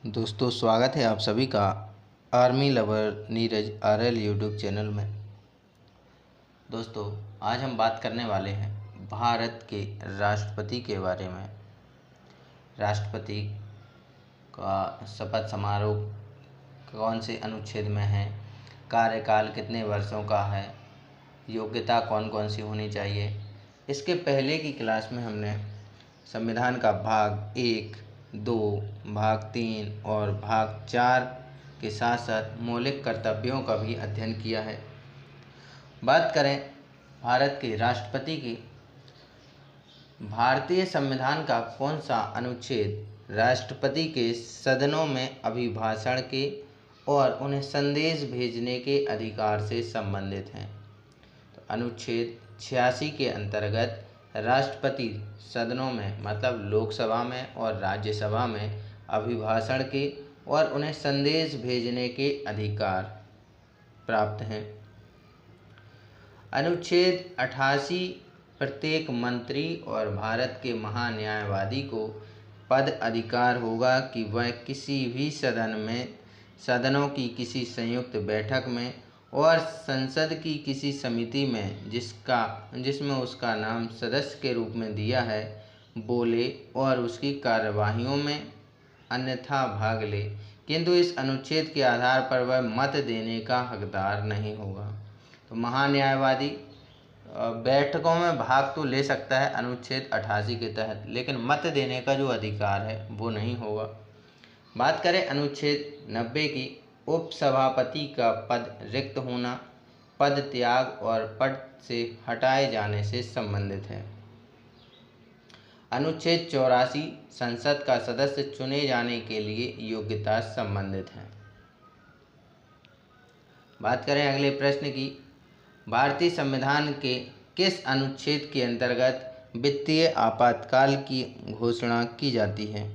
दोस्तों, स्वागत है आप सभी का army lover Neeraj RL YouTube channel में। दोस्तों, आज हम बात करने वाले हैं भारत के राष्ट्रपति के बारे में। राष्ट्रपति का शपथ समारोह कौन से अनुच्छेद में है, कार्यकाल कितने वर्षों का है, योग्यता कौन कौन सी होनी चाहिए। इसके पहले की क्लास में हमने संविधान का भाग 1, 2, भाग 3 और भाग 4 के साथ साथ मौलिक कर्तव्यों का भी अध्ययन किया है। बात करें भारत के राष्ट्रपति की, भारतीय संविधान का कौन सा अनुच्छेद राष्ट्रपति के सदनों में अभिभाषण के और उन्हें संदेश भेजने के अधिकार से संबंधित है। तो अनुच्छेद 86 के अंतर्गत राष्ट्रपति सदनों में मतलब लोकसभा में और राज्यसभा में अभिभाषण के और उन्हें संदेश भेजने के अधिकार प्राप्त हैं। अनुच्छेद 88 प्रत्येक मंत्री और भारत के महान्यायवादी को पद अधिकार होगा कि वह किसी भी सदनों की किसी संयुक्त बैठक में और संसद की किसी समिति में जिसमें उसका नाम सदस्य के रूप में दिया है बोले और उसकी कार्यवाहियों में अन्यथा भाग ले, किंतु इस अनुच्छेद के आधार पर वह मत देने का हकदार नहीं होगा। तो महान्यायवादी बैठकों में भाग तो ले सकता है अनुच्छेद 88 के तहत, लेकिन मत देने का जो अधिकार है वो नहीं होगा। बात करें अनुच्छेद 90 की, उपसभापति का पद रिक्त होना पद त्याग और पद से हटाए जाने से संबंधित है। अनुच्छेद 84 संसद का सदस्य चुने जाने के लिए योग्यता संबंधित है। बात करें अगले प्रश्न की, भारतीय संविधान के किस अनुच्छेद के अंतर्गत वित्तीय आपातकाल की घोषणा की जाती है।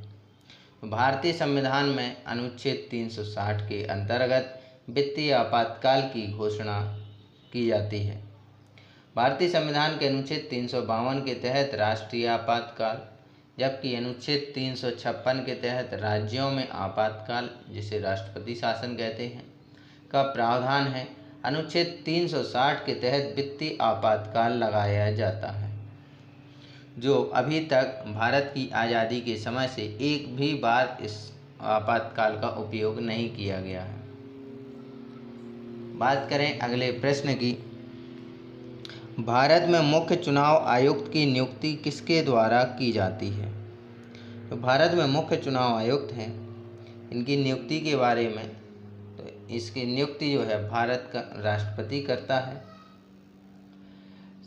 भारतीय संविधान में अनुच्छेद 360 के अंतर्गत वित्तीय आपातकाल की घोषणा की जाती है। भारतीय संविधान के अनुच्छेद 352 के तहत राष्ट्रीय आपातकाल, जबकि अनुच्छेद 356 के तहत राज्यों में आपातकाल, जिसे राष्ट्रपति शासन कहते हैं, का प्रावधान है। अनुच्छेद 360 के तहत वित्तीय आपातकाल लगाया जाता है, जो अभी तक भारत की आज़ादी के समय से एक भी बार इस आपातकाल का उपयोग नहीं किया गया है। बात करें अगले प्रश्न की, भारत में मुख्य चुनाव आयुक्त की नियुक्ति किसके द्वारा की जाती है। तो भारत में मुख्य चुनाव आयुक्त हैं, इनकी नियुक्ति के बारे में, तो इसकी नियुक्ति जो है भारत का राष्ट्रपति करता है।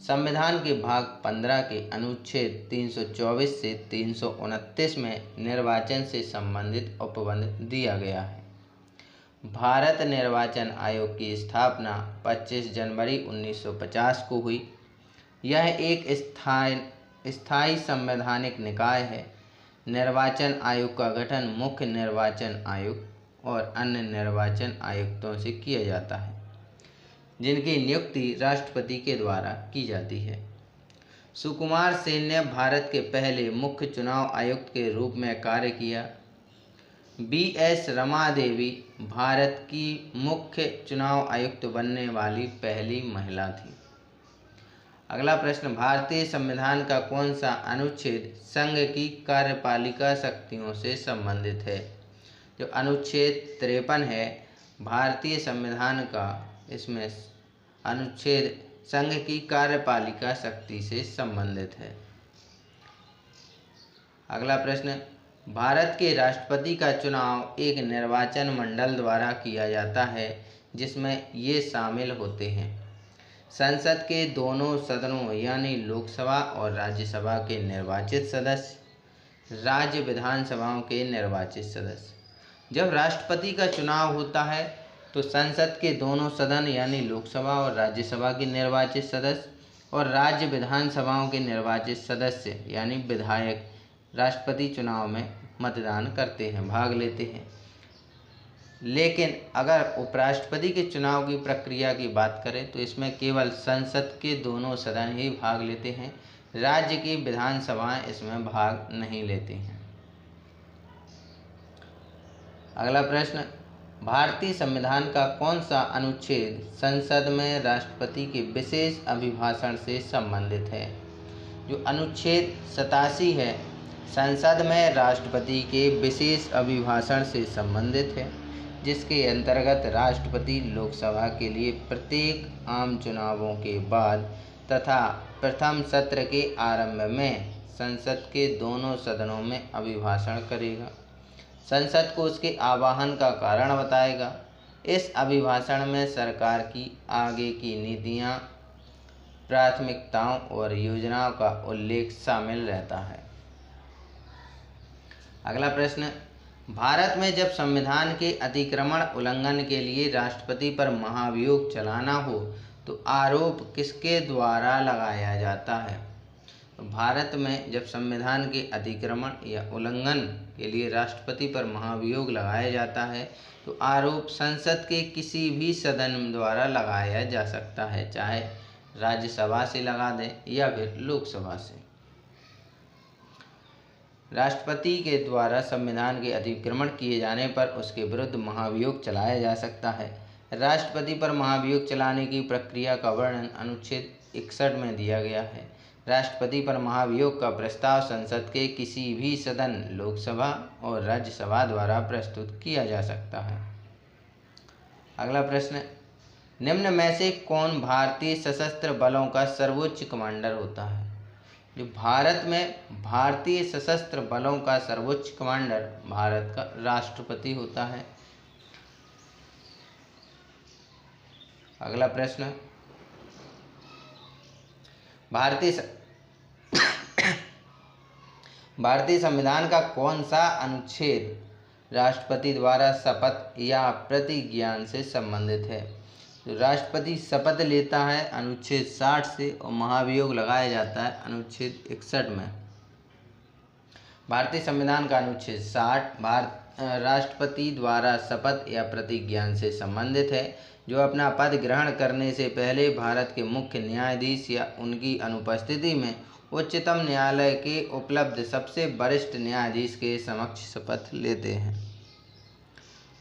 संविधान के भाग 15 के अनुच्छेद 324 से 329 में निर्वाचन से संबंधित उपबंध दिया गया है। भारत निर्वाचन आयोग की स्थापना 25 जनवरी 1950 को हुई। यह एक स्थायी संवैधानिक निकाय है। निर्वाचन आयोग का गठन मुख्य निर्वाचन आयुक्त और अन्य निर्वाचन आयुक्तों से किया जाता है, जिनकी नियुक्ति राष्ट्रपति के द्वारा की जाती है। सुकुमार सेन ने भारत के पहले मुख्य चुनाव आयुक्त के रूप में कार्य किया। BS रमा देवी भारत की मुख्य चुनाव आयुक्त बनने वाली पहली महिला थी। अगला प्रश्न, भारतीय संविधान का कौन सा अनुच्छेद संघ की कार्यपालिका शक्तियों से संबंधित है। जो अनुच्छेद 53 है भारतीय संविधान का, इसमें अनुच्छेद संघ की कार्यपालिका शक्ति से संबंधित है। अगला प्रश्न, भारत के राष्ट्रपति का चुनाव एक निर्वाचन मंडल द्वारा किया जाता है, जिसमें ये शामिल होते हैं संसद के दोनों सदनों यानी लोकसभा और राज्यसभा के निर्वाचित सदस्य, राज्य विधानसभाओं के निर्वाचित सदस्य। जब राष्ट्रपति का चुनाव होता है तो संसद के दोनों सदन यानी लोकसभा और राज्यसभा के निर्वाचित सदस्य और राज्य विधानसभाओं के निर्वाचित सदस्य यानी विधायक राष्ट्रपति चुनाव में मतदान करते हैं, भाग लेते हैं। लेकिन अगर उपराष्ट्रपति के चुनाव की प्रक्रिया की बात करें तो इसमें केवल संसद के दोनों सदन ही भाग लेते हैं, राज्य की विधानसभाएं इसमें भाग नहीं लेती हैं। अगला प्रश्न, भारतीय संविधान का कौन सा अनुच्छेद संसद में राष्ट्रपति के विशेष अभिभाषण से संबंधित है? जो अनुच्छेद 87 है, संसद में राष्ट्रपति के विशेष अभिभाषण से संबंधित है, जिसके अंतर्गत राष्ट्रपति लोकसभा के लिए प्रत्येक आम चुनावों के बाद तथा प्रथम सत्र के आरंभ में संसद के दोनों सदनों में अभिभाषण करेगा। संसद को उसके आह्वान का कारण बताएगा। इस अभिभाषण में सरकार की आगे की नीतियाँ, प्राथमिकताओं और योजनाओं का उल्लेख शामिल रहता है। अगला प्रश्न, भारत में जब संविधान के अतिक्रमण उल्लंघन के लिए राष्ट्रपति पर महाभियोग चलाना हो तो आरोप किसके द्वारा लगाया जाता है? तो भारत में जब संविधान के अतिक्रमण या उल्लंघन के लिए राष्ट्रपति पर महाभियोग लगाया जाता है तो आरोप संसद के किसी भी सदन द्वारा लगाया जा सकता है, चाहे राज्यसभा से लगा दें या फिर लोकसभा से। राष्ट्रपति के द्वारा संविधान के अतिक्रमण किए जाने पर उसके विरुद्ध महाभियोग चलाया जा सकता है। राष्ट्रपति पर महाभियोग चलाने की प्रक्रिया का वर्णन अनुच्छेद 61 में दिया गया है। राष्ट्रपति पर महाभियोग का प्रस्ताव संसद के किसी भी सदन, लोकसभा और राज्यसभा द्वारा प्रस्तुत किया जा सकता है। अगला प्रश्न, निम्न में से कौन भारतीय सशस्त्र बलों का सर्वोच्च कमांडर होता है? जो भारत में भारतीय सशस्त्र बलों का सर्वोच्च कमांडर भारत का राष्ट्रपति होता है। अगला प्रश्न, भारतीय संविधान का कौन सा अनुच्छेद राष्ट्रपति द्वारा शपथ या प्रतिज्ञान से संबंधित है? तो राष्ट्रपति शपथ लेता है अनुच्छेद 60 से और महाभियोग लगाया जाता है अनुच्छेद 61 में। भारतीय संविधान का अनुच्छेद 60 राष्ट्रपति द्वारा शपथ या प्रतिज्ञान से संबंधित है, जो अपना पद ग्रहण करने से पहले भारत के मुख्य न्यायाधीश या उनकी अनुपस्थिति में उच्चतम न्यायालय के उपलब्ध सबसे वरिष्ठ न्यायाधीश के समक्ष शपथ लेते हैं।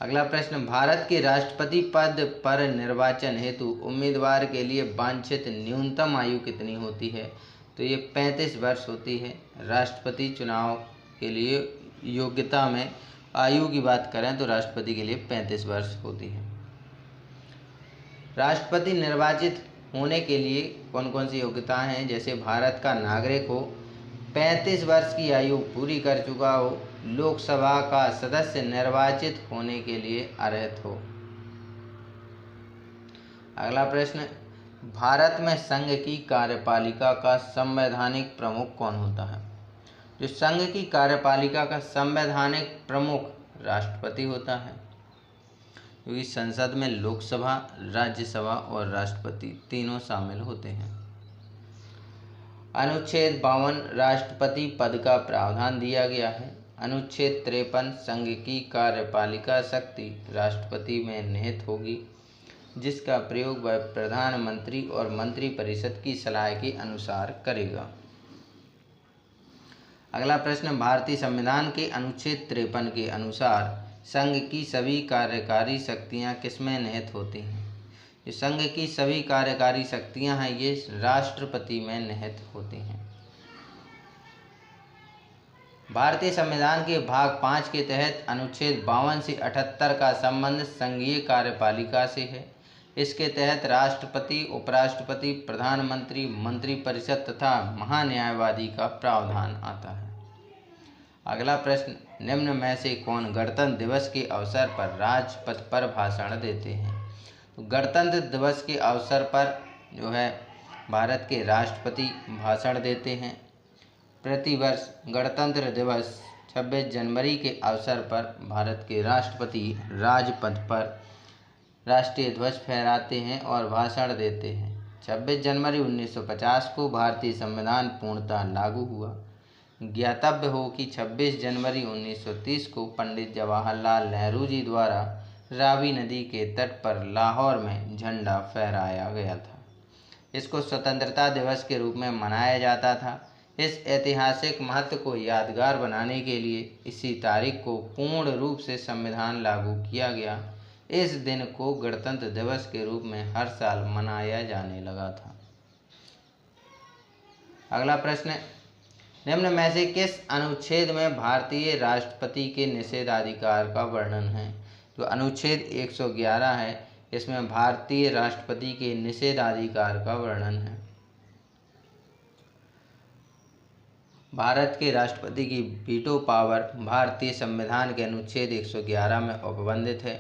अगला प्रश्न, भारत के राष्ट्रपति पद पर निर्वाचन हेतु उम्मीदवार के लिए वांछित न्यूनतम आयु कितनी होती है? तो ये 35 वर्ष होती है। राष्ट्रपति चुनाव के लिए योग्यता में आयु की बात करें तो राष्ट्रपति के लिए 35 वर्ष होती है। राष्ट्रपति निर्वाचित होने के लिए कौन कौन सी योग्यताएं हैं? जैसे भारत का नागरिक हो, 35 वर्ष की आयु पूरी कर चुका हो, लोकसभा का सदस्य निर्वाचित होने के लिए अर्हत हो। अगला प्रश्न, भारत में संघ की कार्यपालिका का संवैधानिक प्रमुख कौन होता है? जो संघ की कार्यपालिका का संवैधानिक प्रमुख राष्ट्रपति होता है, क्योंकि संसद में लोकसभा, राज्यसभा और राष्ट्रपति तीनों शामिल होते हैं। अनुच्छेद 52 राष्ट्रपति पद का प्रावधान दिया गया है। अनुच्छेद 53 संघ की कार्यपालिका शक्ति राष्ट्रपति में निहित होगी, जिसका प्रयोग वह प्रधानमंत्री और मंत्रिपरिषद की सलाह के अनुसार करेगा। अगला प्रश्न, भारतीय संविधान के अनुच्छेद 53 के अनुसार संघ की सभी कार्यकारी शक्तियां किसमें निहित होती हैं? जो संघ की सभी कार्यकारी शक्तियां हैं ये राष्ट्रपति में निहित होती हैं। भारतीय संविधान के भाग 5 के तहत अनुच्छेद 52 से 78 का संबंध संघीय कार्यपालिका से है। इसके तहत राष्ट्रपति, उपराष्ट्रपति, प्रधानमंत्री, मंत्रिपरिषद तथा महान्यायवादी का प्रावधान आता है। अगला प्रश्न, निम्न में से कौन गणतंत्र दिवस के अवसर पर राजपथ पर भाषण देते हैं? तो गणतंत्र दिवस के अवसर पर जो है भारत के राष्ट्रपति भाषण देते हैं। प्रतिवर्ष गणतंत्र दिवस 26 जनवरी के अवसर पर भारत के राष्ट्रपति राजपथ पर राष्ट्रीय ध्वज फहराते हैं और भाषण देते हैं। 26 जनवरी 1950 को भारतीय संविधान पूर्णतः लागू हुआ। ज्ञातव्य हो कि 26 जनवरी 1930 को पंडित जवाहरलाल नेहरू जी द्वारा रावी नदी के तट पर लाहौर में झंडा फहराया गया था। इसको स्वतंत्रता दिवस के रूप में मनाया जाता था। इस ऐतिहासिक महत्व को यादगार बनाने के लिए इसी तारीख को पूर्ण रूप से संविधान लागू किया गया। इस दिन को गणतंत्र दिवस के रूप में हर साल मनाया जाने लगा था। अगला प्रश्न, निम्न में से किस अनुच्छेद में भारतीय राष्ट्रपति के निषेधाधिकार का वर्णन है? जो अनुच्छेद 111 है, इसमें भारतीय राष्ट्रपति के निषेधाधिकार का वर्णन है। भारत के राष्ट्रपति की वीटो पावर भारतीय संविधान के अनुच्छेद 111 में उपबंधित है।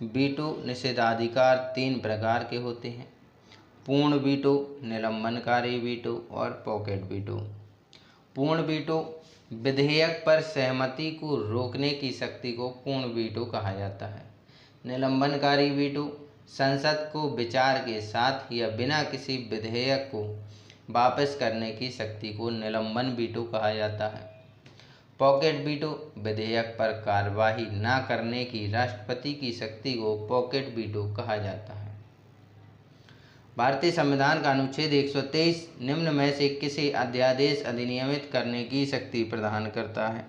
वीटो निषेधाधिकार 3 प्रकार के होते हैं: पूर्ण वीटो, निलंबनकारी वीटो और पॉकेट वीटो। पूर्ण वीटो विधेयक पर सहमति को रोकने की शक्ति को पूर्ण वीटो कहा जाता है। निलंबनकारी वीटो संसद को विचार के साथ या बिना किसी विधेयक को वापस करने की शक्ति को निलंबन वीटो कहा जाता है। पॉकेट वीटो विधेयक पर कार्यवाही न करने की राष्ट्रपति की शक्ति को पॉकेट वीटो कहा जाता है। भारतीय संविधान का अनुच्छेद 123 निम्न में से किसी अध्यादेश अधिनियमित करने की शक्ति प्रदान करता है?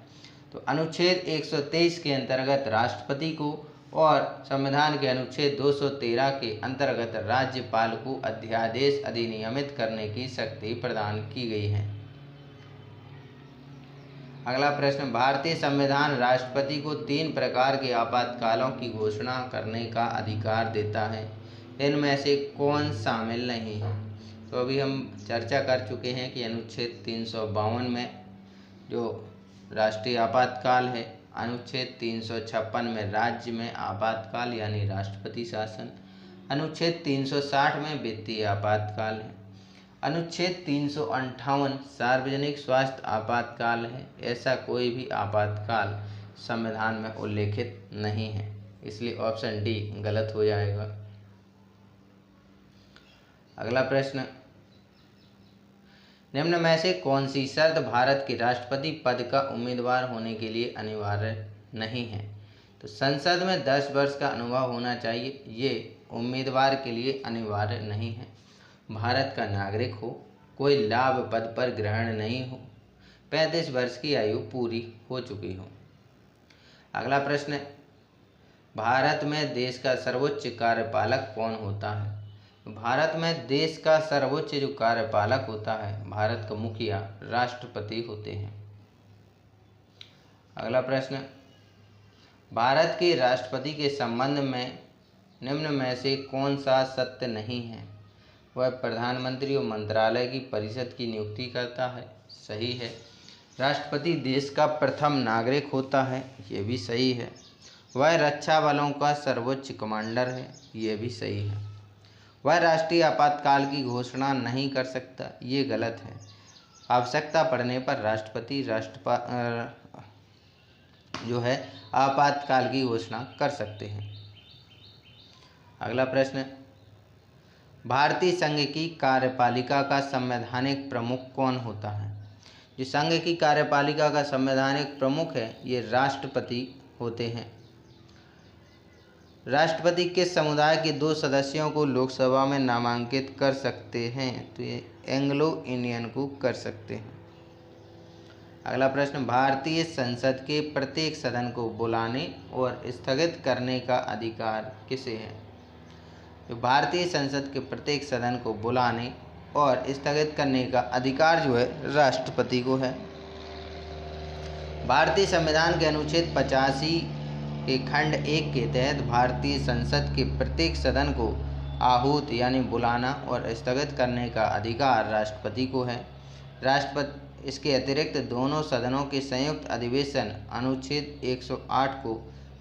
तो अनुच्छेद 123 के अंतर्गत राष्ट्रपति को और संविधान के अनुच्छेद 213 के अंतर्गत राज्यपाल को अध्यादेश अधिनियमित करने की शक्ति प्रदान की गई है। अगला प्रश्न, भारतीय संविधान राष्ट्रपति को 3 प्रकार के आपातकालों की घोषणा करने का अधिकार देता है। इनमें से कौन शामिल नहीं है? तो अभी हम चर्चा कर चुके हैं कि अनुच्छेद 352 में जो राष्ट्रीय आपातकाल है, अनुच्छेद 356 में राज्य में आपातकाल यानी राष्ट्रपति शासन, अनुच्छेद 360 में वित्तीय आपातकाल है, अनुच्छेद 358 सार्वजनिक स्वास्थ्य आपातकाल है। ऐसा कोई भी आपातकाल संविधान में उल्लेखित नहीं है, इसलिए ऑप्शन डी गलत हो जाएगा। अगला प्रश्न, निम्न में से कौन सी शर्त भारत के राष्ट्रपति पद का उम्मीदवार होने के लिए अनिवार्य नहीं है? तो संसद में 10 वर्ष का अनुभव होना चाहिए, ये उम्मीदवार के लिए अनिवार्य नहीं है। भारत का नागरिक हो, कोई लाभ पद पर ग्रहण नहीं हो, 35 वर्ष की आयु पूरी हो चुकी हो। अगला प्रश्न, भारत में देश का सर्वोच्च कार्यपालक कौन होता है? भारत में देश का सर्वोच्च जो कार्यपालक होता है, भारत का मुखिया राष्ट्रपति होते हैं। अगला प्रश्न, भारत के राष्ट्रपति के संबंध में निम्न में से कौन सा सत्य नहीं है? वह प्रधानमंत्री और मंत्रालय की परिषद की नियुक्ति करता है, सही है। राष्ट्रपति देश का प्रथम नागरिक होता है, ये भी सही है। वह रक्षा बलों का सर्वोच्च कमांडर है, ये भी सही है। वह राष्ट्रीय आपातकाल की घोषणा नहीं कर सकता, ये गलत है। आवश्यकता पड़ने पर राष्ट्रपति जो है आपातकाल की घोषणा कर सकते हैं। अगला प्रश्न, भारतीय संघ की कार्यपालिका का संवैधानिक प्रमुख कौन होता है? जो संघ की कार्यपालिका का संवैधानिक प्रमुख है, ये राष्ट्रपति होते हैं। राष्ट्रपति किस समुदाय के 2 सदस्यों को लोकसभा में नामांकित कर सकते हैं? तो ये एंग्लो इंडियन को कर सकते हैं। अगला प्रश्न, भारतीय संसद के प्रत्येक सदन को बुलाने और स्थगित करने का अधिकार किसे है? तो भारतीय संसद के प्रत्येक सदन को बुलाने और स्थगित करने का अधिकार जो है राष्ट्रपति को है। भारतीय संविधान के अनुच्छेद 85 के खंड 1 के तहत भारतीय संसद के प्रत्येक सदन को आहूत यानी बुलाना और स्थगित करने का अधिकार राष्ट्रपति को है। राष्ट्रपति इसके अतिरिक्त दोनों सदनों के संयुक्त अधिवेशन अनुच्छेद 108 को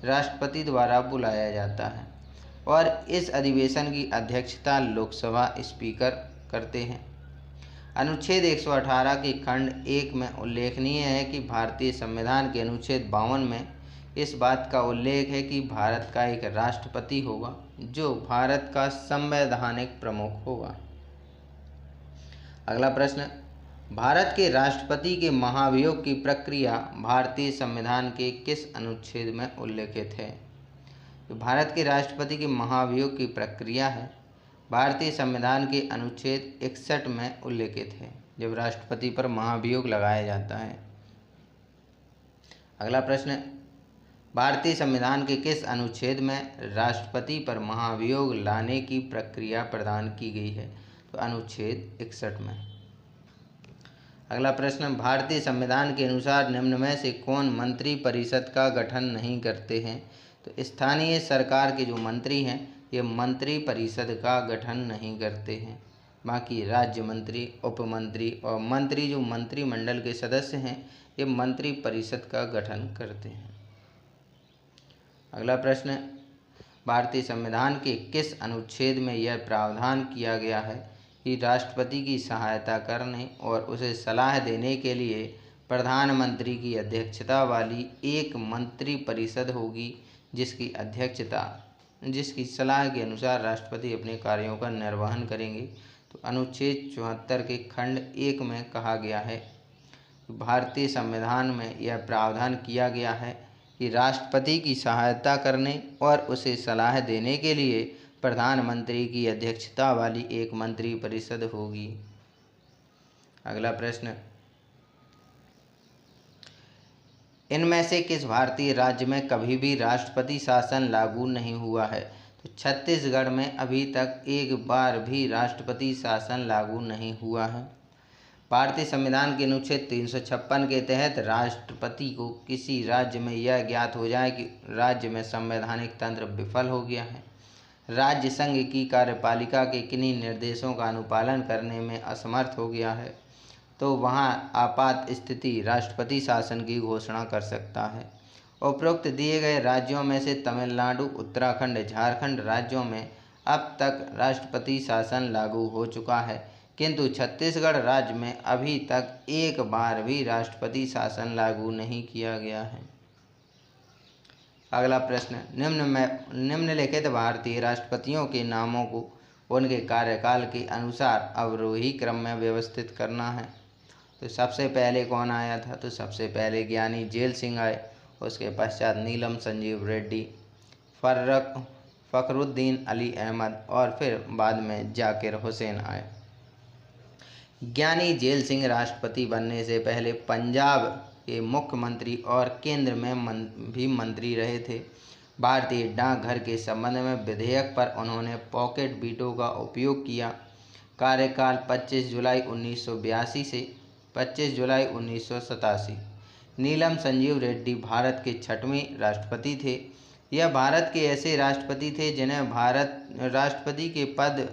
राष्ट्रपति द्वारा बुलाया जाता है और इस अधिवेशन की अध्यक्षता लोकसभा स्पीकर करते हैं। अनुच्छेद 118 के खंड 1 में उल्लेखनीय है कि भारतीय संविधान के अनुच्छेद 52 में इस बात का उल्लेख है कि भारत का एक राष्ट्रपति होगा जो भारत का संवैधानिक प्रमुख होगा। अगला प्रश्न, भारत के राष्ट्रपति के महाभियोग की प्रक्रिया भारतीय संविधान के किस अनुच्छेद में उल्लेखित है? तो भारत के राष्ट्रपति के महाभियोग की प्रक्रिया है भारतीय संविधान के अनुच्छेद 61 में उल्लेखित है। जब राष्ट्रपति पर महाभियोग लगाया जाता है। अगला प्रश्न, भारतीय संविधान के किस अनुच्छेद में राष्ट्रपति पर महाभियोग लाने की प्रक्रिया प्रदान की गई है? तो अनुच्छेद 61 में। अगला प्रश्न, भारतीय संविधान के अनुसार निम्न में से कौन मंत्री परिषद का गठन नहीं करते हैं? तो स्थानीय सरकार के जो मंत्री हैं ये मंत्री परिषद का गठन नहीं करते हैं। बाकी राज्य मंत्री, उपमंत्री और मंत्री जो मंत्रिमंडल के सदस्य हैं ये मंत्री परिषद का गठन करते हैं। अगला प्रश्न, भारतीय संविधान के किस अनुच्छेद में यह प्रावधान किया गया है कि राष्ट्रपति की सहायता करने और उसे सलाह देने के लिए प्रधानमंत्री की अध्यक्षता वाली एक मंत्री परिषद होगी जिसकी सलाह के अनुसार राष्ट्रपति अपने कार्यों का निर्वहन करेंगे? तो अनुच्छेद 74 के खंड 1 में कहा गया है, भारतीय संविधान में यह प्रावधान किया गया है कि राष्ट्रपति की सहायता करने और उसे सलाह देने के लिए प्रधानमंत्री की अध्यक्षता वाली एक मंत्री परिषद होगी। अगला प्रश्न, इनमें से किस भारतीय राज्य में कभी भी राष्ट्रपति शासन लागू नहीं हुआ है? तो छत्तीसगढ़ में अभी तक एक बार भी राष्ट्रपति शासन लागू नहीं हुआ है। भारतीय संविधान के अनुच्छेद 356 के तहत राष्ट्रपति को किसी राज्य में यह ज्ञात हो जाए कि राज्य में संवैधानिक तंत्र विफल हो गया है, राज्य संघ की कार्यपालिका के किन्हीं निर्देशों का अनुपालन करने में असमर्थ हो गया है, तो वहां आपात स्थिति राष्ट्रपति शासन की घोषणा कर सकता है। उपरोक्त दिए गए राज्यों में से तमिलनाडु, उत्तराखंड, झारखंड राज्यों में अब तक राष्ट्रपति शासन लागू हो चुका है, किंतु छत्तीसगढ़ राज्य में अभी तक एक बार भी राष्ट्रपति शासन लागू नहीं किया गया है। अगला प्रश्न, निम्नलिखित भारतीय राष्ट्रपतियों के नामों को उनके कार्यकाल के अनुसार अवरोही क्रम में व्यवस्थित करना है। तो सबसे पहले कौन आया था? तो सबसे पहले ज्ञानी जेल सिंह आए, उसके पश्चात नीलम संजीव रेड्डी, फखरुद्दीन अली अहमद और फिर बाद में जाकिर हुसैन आए। ज्ञानी जेल सिंह राष्ट्रपति बनने से पहले पंजाब के मुख्यमंत्री और केंद्र में भी मंत्री रहे थे। भारतीय डाकघर के संबंध में विधेयक पर उन्होंने पॉकेट वीटो का उपयोग किया। कार्यकाल 25 जुलाई 1982 से 25 जुलाई 1987। नीलम संजीव रेड्डी भारत के 6वें राष्ट्रपति थे। यह भारत के ऐसे राष्ट्रपति थे जिन्हें भारत राष्ट्रपति के पद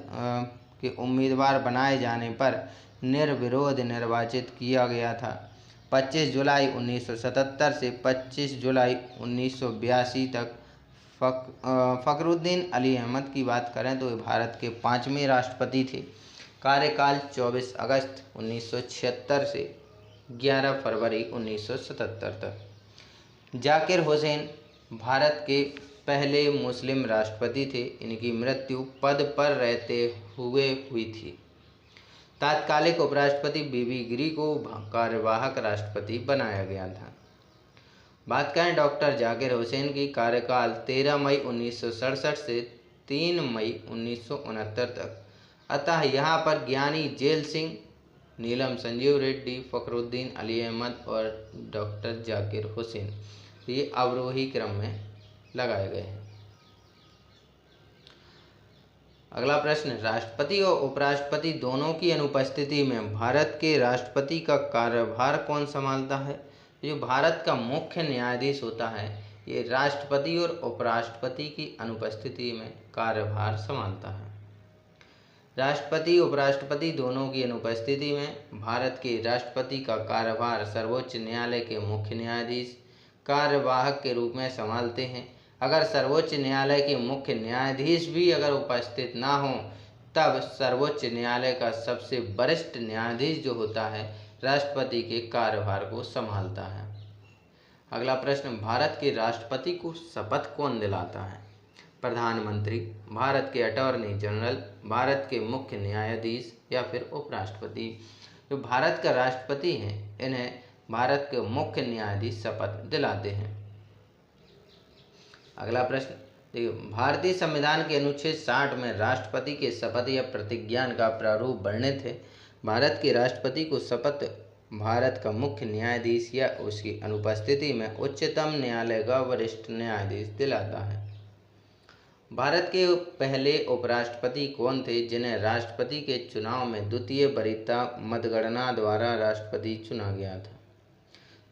के उम्मीदवार बनाए जाने पर निर्विरोध निर्वाचित किया गया था। 25 जुलाई 1977 से 25 जुलाई 1982 तक फखरुद्दीन अली अहमद की बात करें तो वे भारत के 5वें राष्ट्रपति थे। कार्यकाल 24 अगस्त 1976 से 11 फरवरी 1977 तक। जाकिर हुसैन भारत के पहले मुस्लिम राष्ट्रपति थे। इनकी मृत्यु पद पर रहते हुए हुई थी। तात्कालिक उपराष्ट्रपति बीबी गिरी को कार्यवाहक राष्ट्रपति बनाया गया था। बात करें डॉक्टर जाकिर हुसैन की, कार्यकाल 13 मई 1967 से 3 मई 1969 तक। अतः यहाँ पर ज्ञानी जेल सिंह, नीलम संजीव रेड्डी, फखरुद्दीन अली अहमद और डॉक्टर जाकिर हुसैन ये अवरोही क्रम में लगाए गए हैं। अगला प्रश्न, राष्ट्रपति और उपराष्ट्रपति दोनों की अनुपस्थिति में भारत के राष्ट्रपति का कार्यभार कौन संभालता है? जो भारत का मुख्य न्यायाधीश होता है ये राष्ट्रपति और उपराष्ट्रपति की अनुपस्थिति में कार्यभार संभालता है। राष्ट्रपति उपराष्ट्रपति दोनों की अनुपस्थिति में भारत के राष्ट्रपति का कार्यभार सर्वोच्च न्यायालय के मुख्य न्यायाधीश कार्यवाहक के रूप में संभालते हैं। अगर सर्वोच्च न्यायालय के मुख्य न्यायाधीश भी अगर उपस्थित ना हो तब सर्वोच्च न्यायालय का सबसे वरिष्ठ न्यायाधीश जो होता है राष्ट्रपति के कार्यभार को संभालता है। अगला प्रश्न, भारत के राष्ट्रपति को शपथ कौन दिलाता है? प्रधानमंत्री, भारत के अटॉर्नी जनरल, भारत के मुख्य न्यायाधीश या फिर उपराष्ट्रपति। जो भारत का राष्ट्रपति हैं इन्हें भारत के मुख्य न्यायाधीश शपथ दिलाते हैं। अगला प्रश्न, देखिए भारतीय संविधान के अनुच्छेद 60 में राष्ट्रपति के शपथ या प्रतिज्ञान का प्रारूप वर्णित है। भारत के राष्ट्रपति को शपथ भारत का मुख्य न्यायाधीश या उसकी अनुपस्थिति में उच्चतम न्यायालय का वरिष्ठ न्यायाधीश दिलाता है। भारत के पहले उपराष्ट्रपति कौन थे जिन्हें राष्ट्रपति के चुनाव में द्वितीय वरीयता मतगणना द्वारा राष्ट्रपति चुना गया था?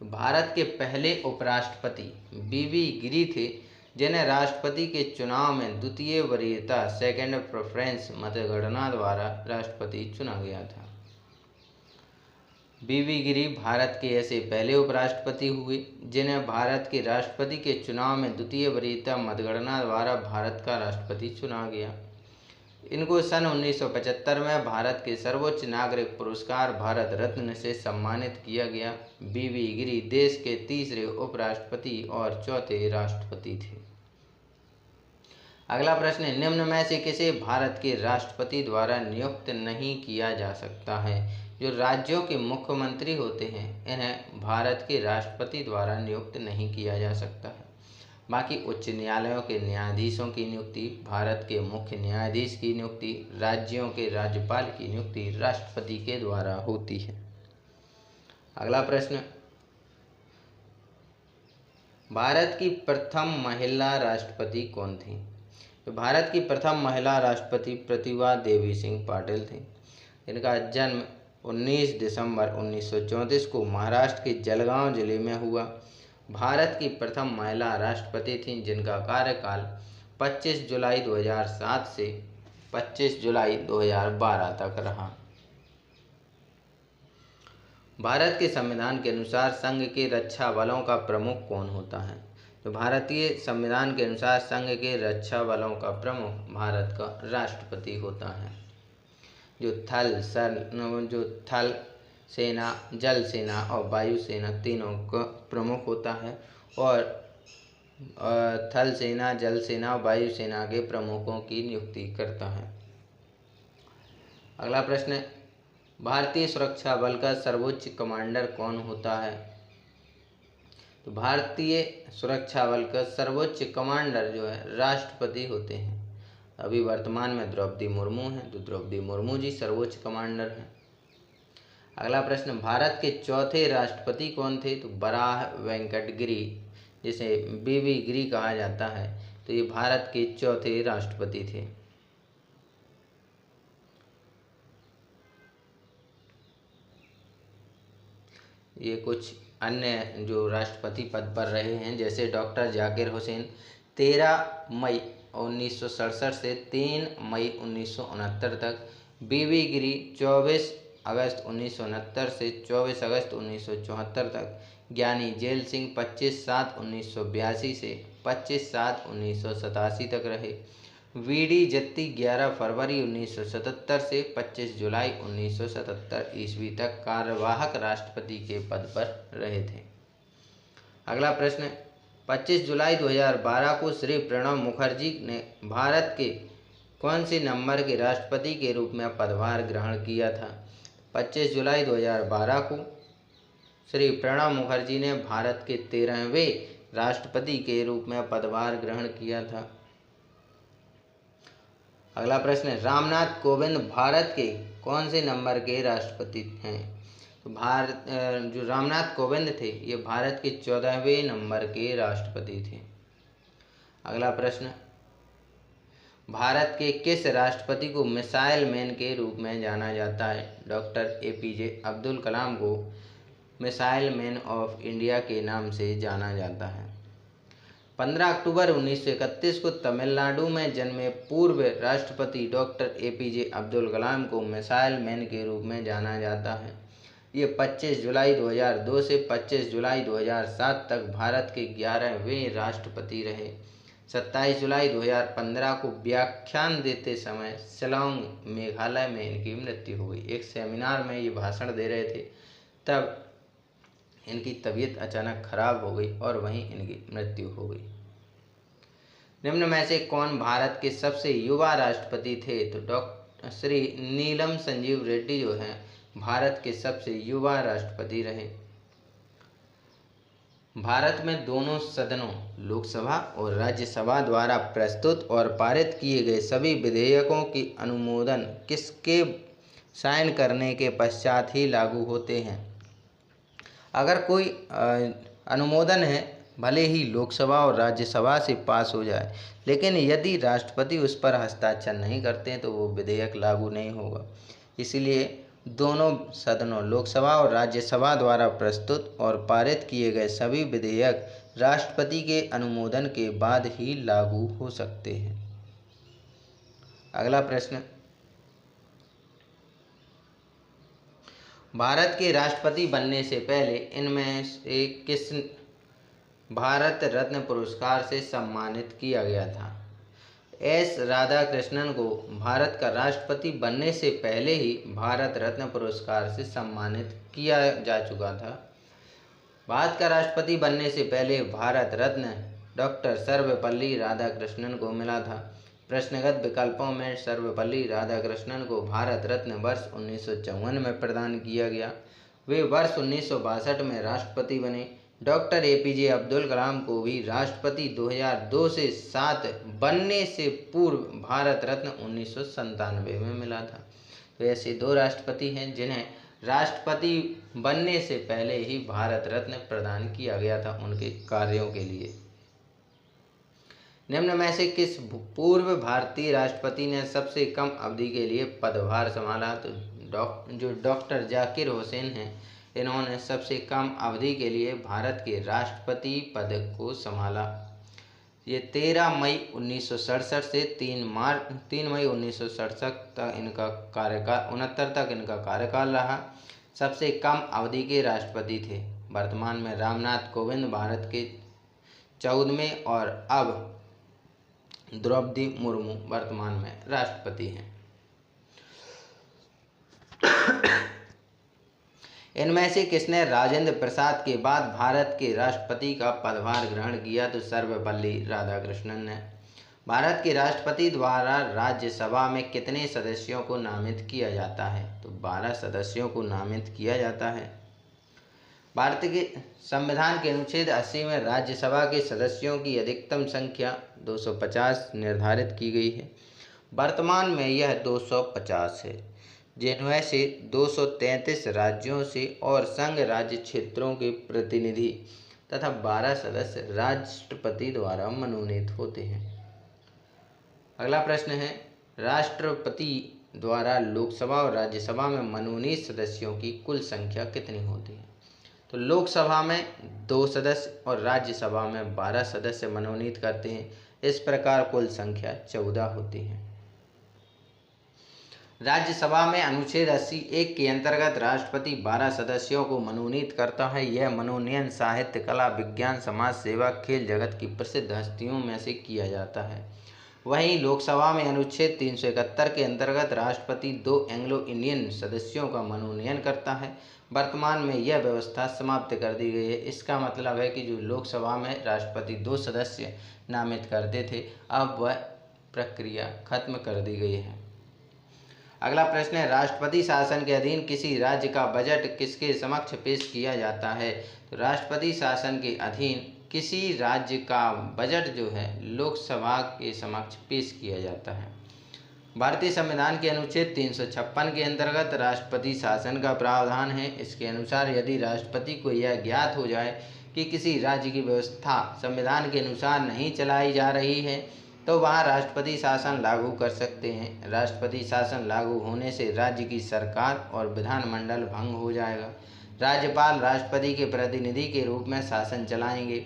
भारत के पहले उपराष्ट्रपति वीवी गिरी थे जिन्हें राष्ट्रपति के चुनाव में द्वितीय वरीयता सेकेंड प्रेफरेंस मतगणना द्वारा राष्ट्रपति चुना गया था। वीवी गिरी भारत के ऐसे पहले उपराष्ट्रपति हुए जिन्हें भारत के राष्ट्रपति के चुनाव में द्वितीय वरीयता मतगणना द्वारा भारत का राष्ट्रपति चुना गया। इनको सन 1975 में भारत के सर्वोच्च नागरिक पुरस्कार भारत रत्न से सम्मानित किया गया। वीवी गिरी देश के तीसरे उपराष्ट्रपति और चौथे राष्ट्रपति थे। अगला प्रश्न है, निम्न में से किसे भारत के राष्ट्रपति द्वारा नियुक्त नहीं किया जा सकता है? जो राज्यों के मुख्यमंत्री होते हैं इन्हें भारत के राष्ट्रपति द्वारा नियुक्त नहीं किया जा सकता है। बाकी उच्च न्यायालयों के न्यायाधीशों की नियुक्ति, भारत के मुख्य न्यायाधीश की नियुक्ति, राज्यों के राज्यपाल की नियुक्ति राष्ट्रपति के द्वारा होती है। अगला प्रश्न, भारत की प्रथम महिला राष्ट्रपति कौन थी? तो भारत की प्रथम महिला राष्ट्रपति प्रतिभा देवी सिंह पाटिल थी। इनका जन्म 19 दिसंबर 1934 को महाराष्ट्र के जलगांव जिले में हुआ। भारत की प्रथम महिला राष्ट्रपति थीं जिनका कार्यकाल 25 जुलाई 2007 से 25 जुलाई 2012 तक रहा। भारत के संविधान के अनुसार संघ के रक्षा बलों का प्रमुख कौन होता है? तो भारतीय संविधान के अनुसार संघ के रक्षा बलों का प्रमुख भारत का राष्ट्रपति होता है। जो थल सेना, जल सेना और वायु सेना तीनों का प्रमुख होता है और थल सेना, जल सेना और वायु सेना के प्रमुखों की नियुक्ति करता है। अगला प्रश्न है, भारतीय सुरक्षा बल का सर्वोच्च कमांडर कौन होता है? तो भारतीय सुरक्षा बल का सर्वोच्च कमांडर जो है राष्ट्रपति होते हैं। अभी वर्तमान में द्रौपदी मुर्मू हैं, तो द्रौपदी मुर्मू जी सर्वोच्च कमांडर हैं। अगला प्रश्न, भारत के चौथे राष्ट्रपति कौन थे? तो बराह वेंकट गिरी, जिसे वीवी गिरी कहा जाता है, तो ये भारत के चौथे राष्ट्रपति थे। ये कुछ अन्य जो राष्ट्रपति पद पर रहे हैं, जैसे डॉक्टर जाकिर हुसैन 13 मई 1967 से 3 मई 1969 तक, वीवी गिरी 24 अगस्त 1969 से 24 अगस्त 1974 तक, ज्ञानी जेल सिंह 25/7/1982 से 25/7/1987 तक रहे, वीडी जत्ती 11 फरवरी 1977 से 25 जुलाई 1977 ईस्वी तक कार्यवाहक राष्ट्रपति के पद पर रहे थे। अगला प्रश्न, 25 जुलाई 2012 को श्री प्रणब मुखर्जी ने भारत के कौन से नंबर के राष्ट्रपति के रूप में पदभार ग्रहण किया था? 25 जुलाई 2012 को श्री प्रणब मुखर्जी ने भारत के 13वें राष्ट्रपति के रूप में पदभार ग्रहण किया था। अगला प्रश्न है, रामनाथ कोविंद भारत के कौन से नंबर के राष्ट्रपति हैं? तो जो रामनाथ कोविंद थे ये भारत के 14वें नंबर के राष्ट्रपति थे। अगला प्रश्न, भारत के किस राष्ट्रपति को मिसाइल मैन के रूप में जाना जाता है? डॉक्टर APJ अब्दुल कलाम को मिसाइल मैन ऑफ इंडिया के नाम से जाना जाता है। 15 अक्टूबर 1931 को तमिलनाडु में जन्मे पूर्व राष्ट्रपति डॉक्टर APJ अब्दुल कलाम को मिसाइल मैन के रूप में जाना जाता है। ये 25 जुलाई 2002 से 25 जुलाई 2007 तक भारत के 11वें राष्ट्रपति रहे। 27 जुलाई 2015 को व्याख्यान देते समय शिलांग मेघालय में इनकी मृत्यु हो गई। एक सेमिनार में ये भाषण दे रहे थे, तब इनकी तबीयत अचानक खराब हो गई और वहीं इनकी मृत्यु हो गई। निम्न में से कौन भारत के सबसे युवा राष्ट्रपति थे? तो डॉक्टर श्री नीलम संजीव रेड्डी जो हैं भारत के सबसे युवा राष्ट्रपति रहे। भारत में दोनों सदनों लोकसभा और राज्यसभा द्वारा प्रस्तुत और पारित किए गए सभी विधेयकों की अनुमोदन किसके साइन करने के पश्चात ही लागू होते हैं। अगर कोई अनुमोदन है, भले ही लोकसभा और राज्यसभा से पास हो जाए, लेकिन यदि राष्ट्रपति उस पर हस्ताक्षर नहीं करते हैं तो वो विधेयक लागू नहीं होगा। इसलिए दोनों सदनों लोकसभा और राज्यसभा द्वारा प्रस्तुत और पारित किए गए सभी विधेयक राष्ट्रपति के अनुमोदन के बाद ही लागू हो सकते हैं। अगला प्रश्न, भारत के राष्ट्रपति बनने से पहले इनमें से किस भारत रत्न पुरस्कार से सम्मानित किया गया था? एस राधाकृष्णन को भारत का राष्ट्रपति बनने से पहले ही भारत रत्न पुरस्कार से सम्मानित किया जा चुका था। भारत का राष्ट्रपति बनने से पहले भारत रत्न डॉक्टर सर्वपल्ली राधाकृष्णन को मिला था। प्रश्नगत विकल्पों में सर्वपल्ली राधाकृष्णन को भारत रत्न वर्ष 1954 में प्रदान किया गया। वे वर्ष 1962 में राष्ट्रपति बने। डॉक्टर एपीजे अब्दुल कलाम को भी राष्ट्रपति 2002 से 7 बनने से पूर्व भारत रत्न 1997 में मिला था। तो ऐसे दो राष्ट्रपति हैं जिन्हें राष्ट्रपति बनने से पहले ही भारत रत्न प्रदान किया गया था उनके कार्यों के लिए। निम्न में से किस पूर्व भारतीय राष्ट्रपति ने सबसे कम अवधि के लिए पदभार संभाला? तो जो डॉक्टर जाकिर हुसैन हैं, इन्होंने सबसे कम अवधि के लिए भारत के राष्ट्रपति पद को संभाला। ये 13 मई 1967 से 3 मई 1967 तक इनका कार्यकाल 69 तक इनका कार्यकाल रहा। सबसे कम अवधि के राष्ट्रपति थे। वर्तमान में रामनाथ कोविंद भारत के 14वें और अब द्रौपदी मुर्मू वर्तमान में राष्ट्रपति हैं। इनमें से किसने राजेंद्र प्रसाद के बाद भारत के राष्ट्रपति का पदभार ग्रहण किया? तो सर्वपल्ली राधाकृष्णन ने। भारत के राष्ट्रपति द्वारा राज्यसभा में कितने सदस्यों को नामित किया जाता है? तो 12 सदस्यों को नामित किया जाता है। भारत के संविधान के अनुच्छेद 80 में राज्यसभा के सदस्यों की अधिकतम संख्या 250 निर्धारित की गई है। वर्तमान में यह 250 है, जिनमें से 233 राज्यों से और संघ राज्य क्षेत्रों के प्रतिनिधि तथा 12 सदस्य राष्ट्रपति द्वारा मनोनीत होते हैं। अगला प्रश्न है, राष्ट्रपति द्वारा लोकसभा और राज्यसभा में मनोनीत सदस्यों की कुल संख्या कितनी होती है? तो लोकसभा में 2 सदस्य और राज्यसभा में 12 सदस्य मनोनीत करते हैं। इस प्रकार कुल संख्या 14 होती है। राज्यसभा में अनुच्छेद 80(1) के अंतर्गत राष्ट्रपति 12 सदस्यों को मनोनीत करता है। यह मनोनयन साहित्य, कला, विज्ञान, समाज सेवा, खेल जगत की प्रसिद्ध हस्तियों में से किया जाता है। वहीं लोकसभा में अनुच्छेद 371 के अंतर्गत राष्ट्रपति 2 एंग्लो इंडियन सदस्यों का मनोनयन करता है। वर्तमान में यह व्यवस्था समाप्त कर दी गई है। इसका मतलब है कि जो लोकसभा में राष्ट्रपति 2 सदस्य नामित करते थे, अब वह प्रक्रिया खत्म कर दी गई है। अगला प्रश्न है, राष्ट्रपति शासन के अधीन किसी राज्य का बजट किसके समक्ष पेश किया जाता है? तो राष्ट्रपति शासन के अधीन किसी राज्य का बजट जो है लोकसभा के समक्ष पेश किया जाता है। भारतीय संविधान के अनुच्छेद 356 के अंतर्गत राष्ट्रपति शासन का प्रावधान है। इसके अनुसार यदि राष्ट्रपति को यह ज्ञात हो जाए कि किसी राज्य की व्यवस्था संविधान के अनुसार नहीं चलाई जा रही है तो वहाँ राष्ट्रपति शासन लागू कर सकते हैं। राष्ट्रपति शासन लागू होने से राज्य की सरकार और विधानमंडल भंग हो जाएगा। राज्यपाल राष्ट्रपति के प्रतिनिधि के रूप में शासन चलाएंगे।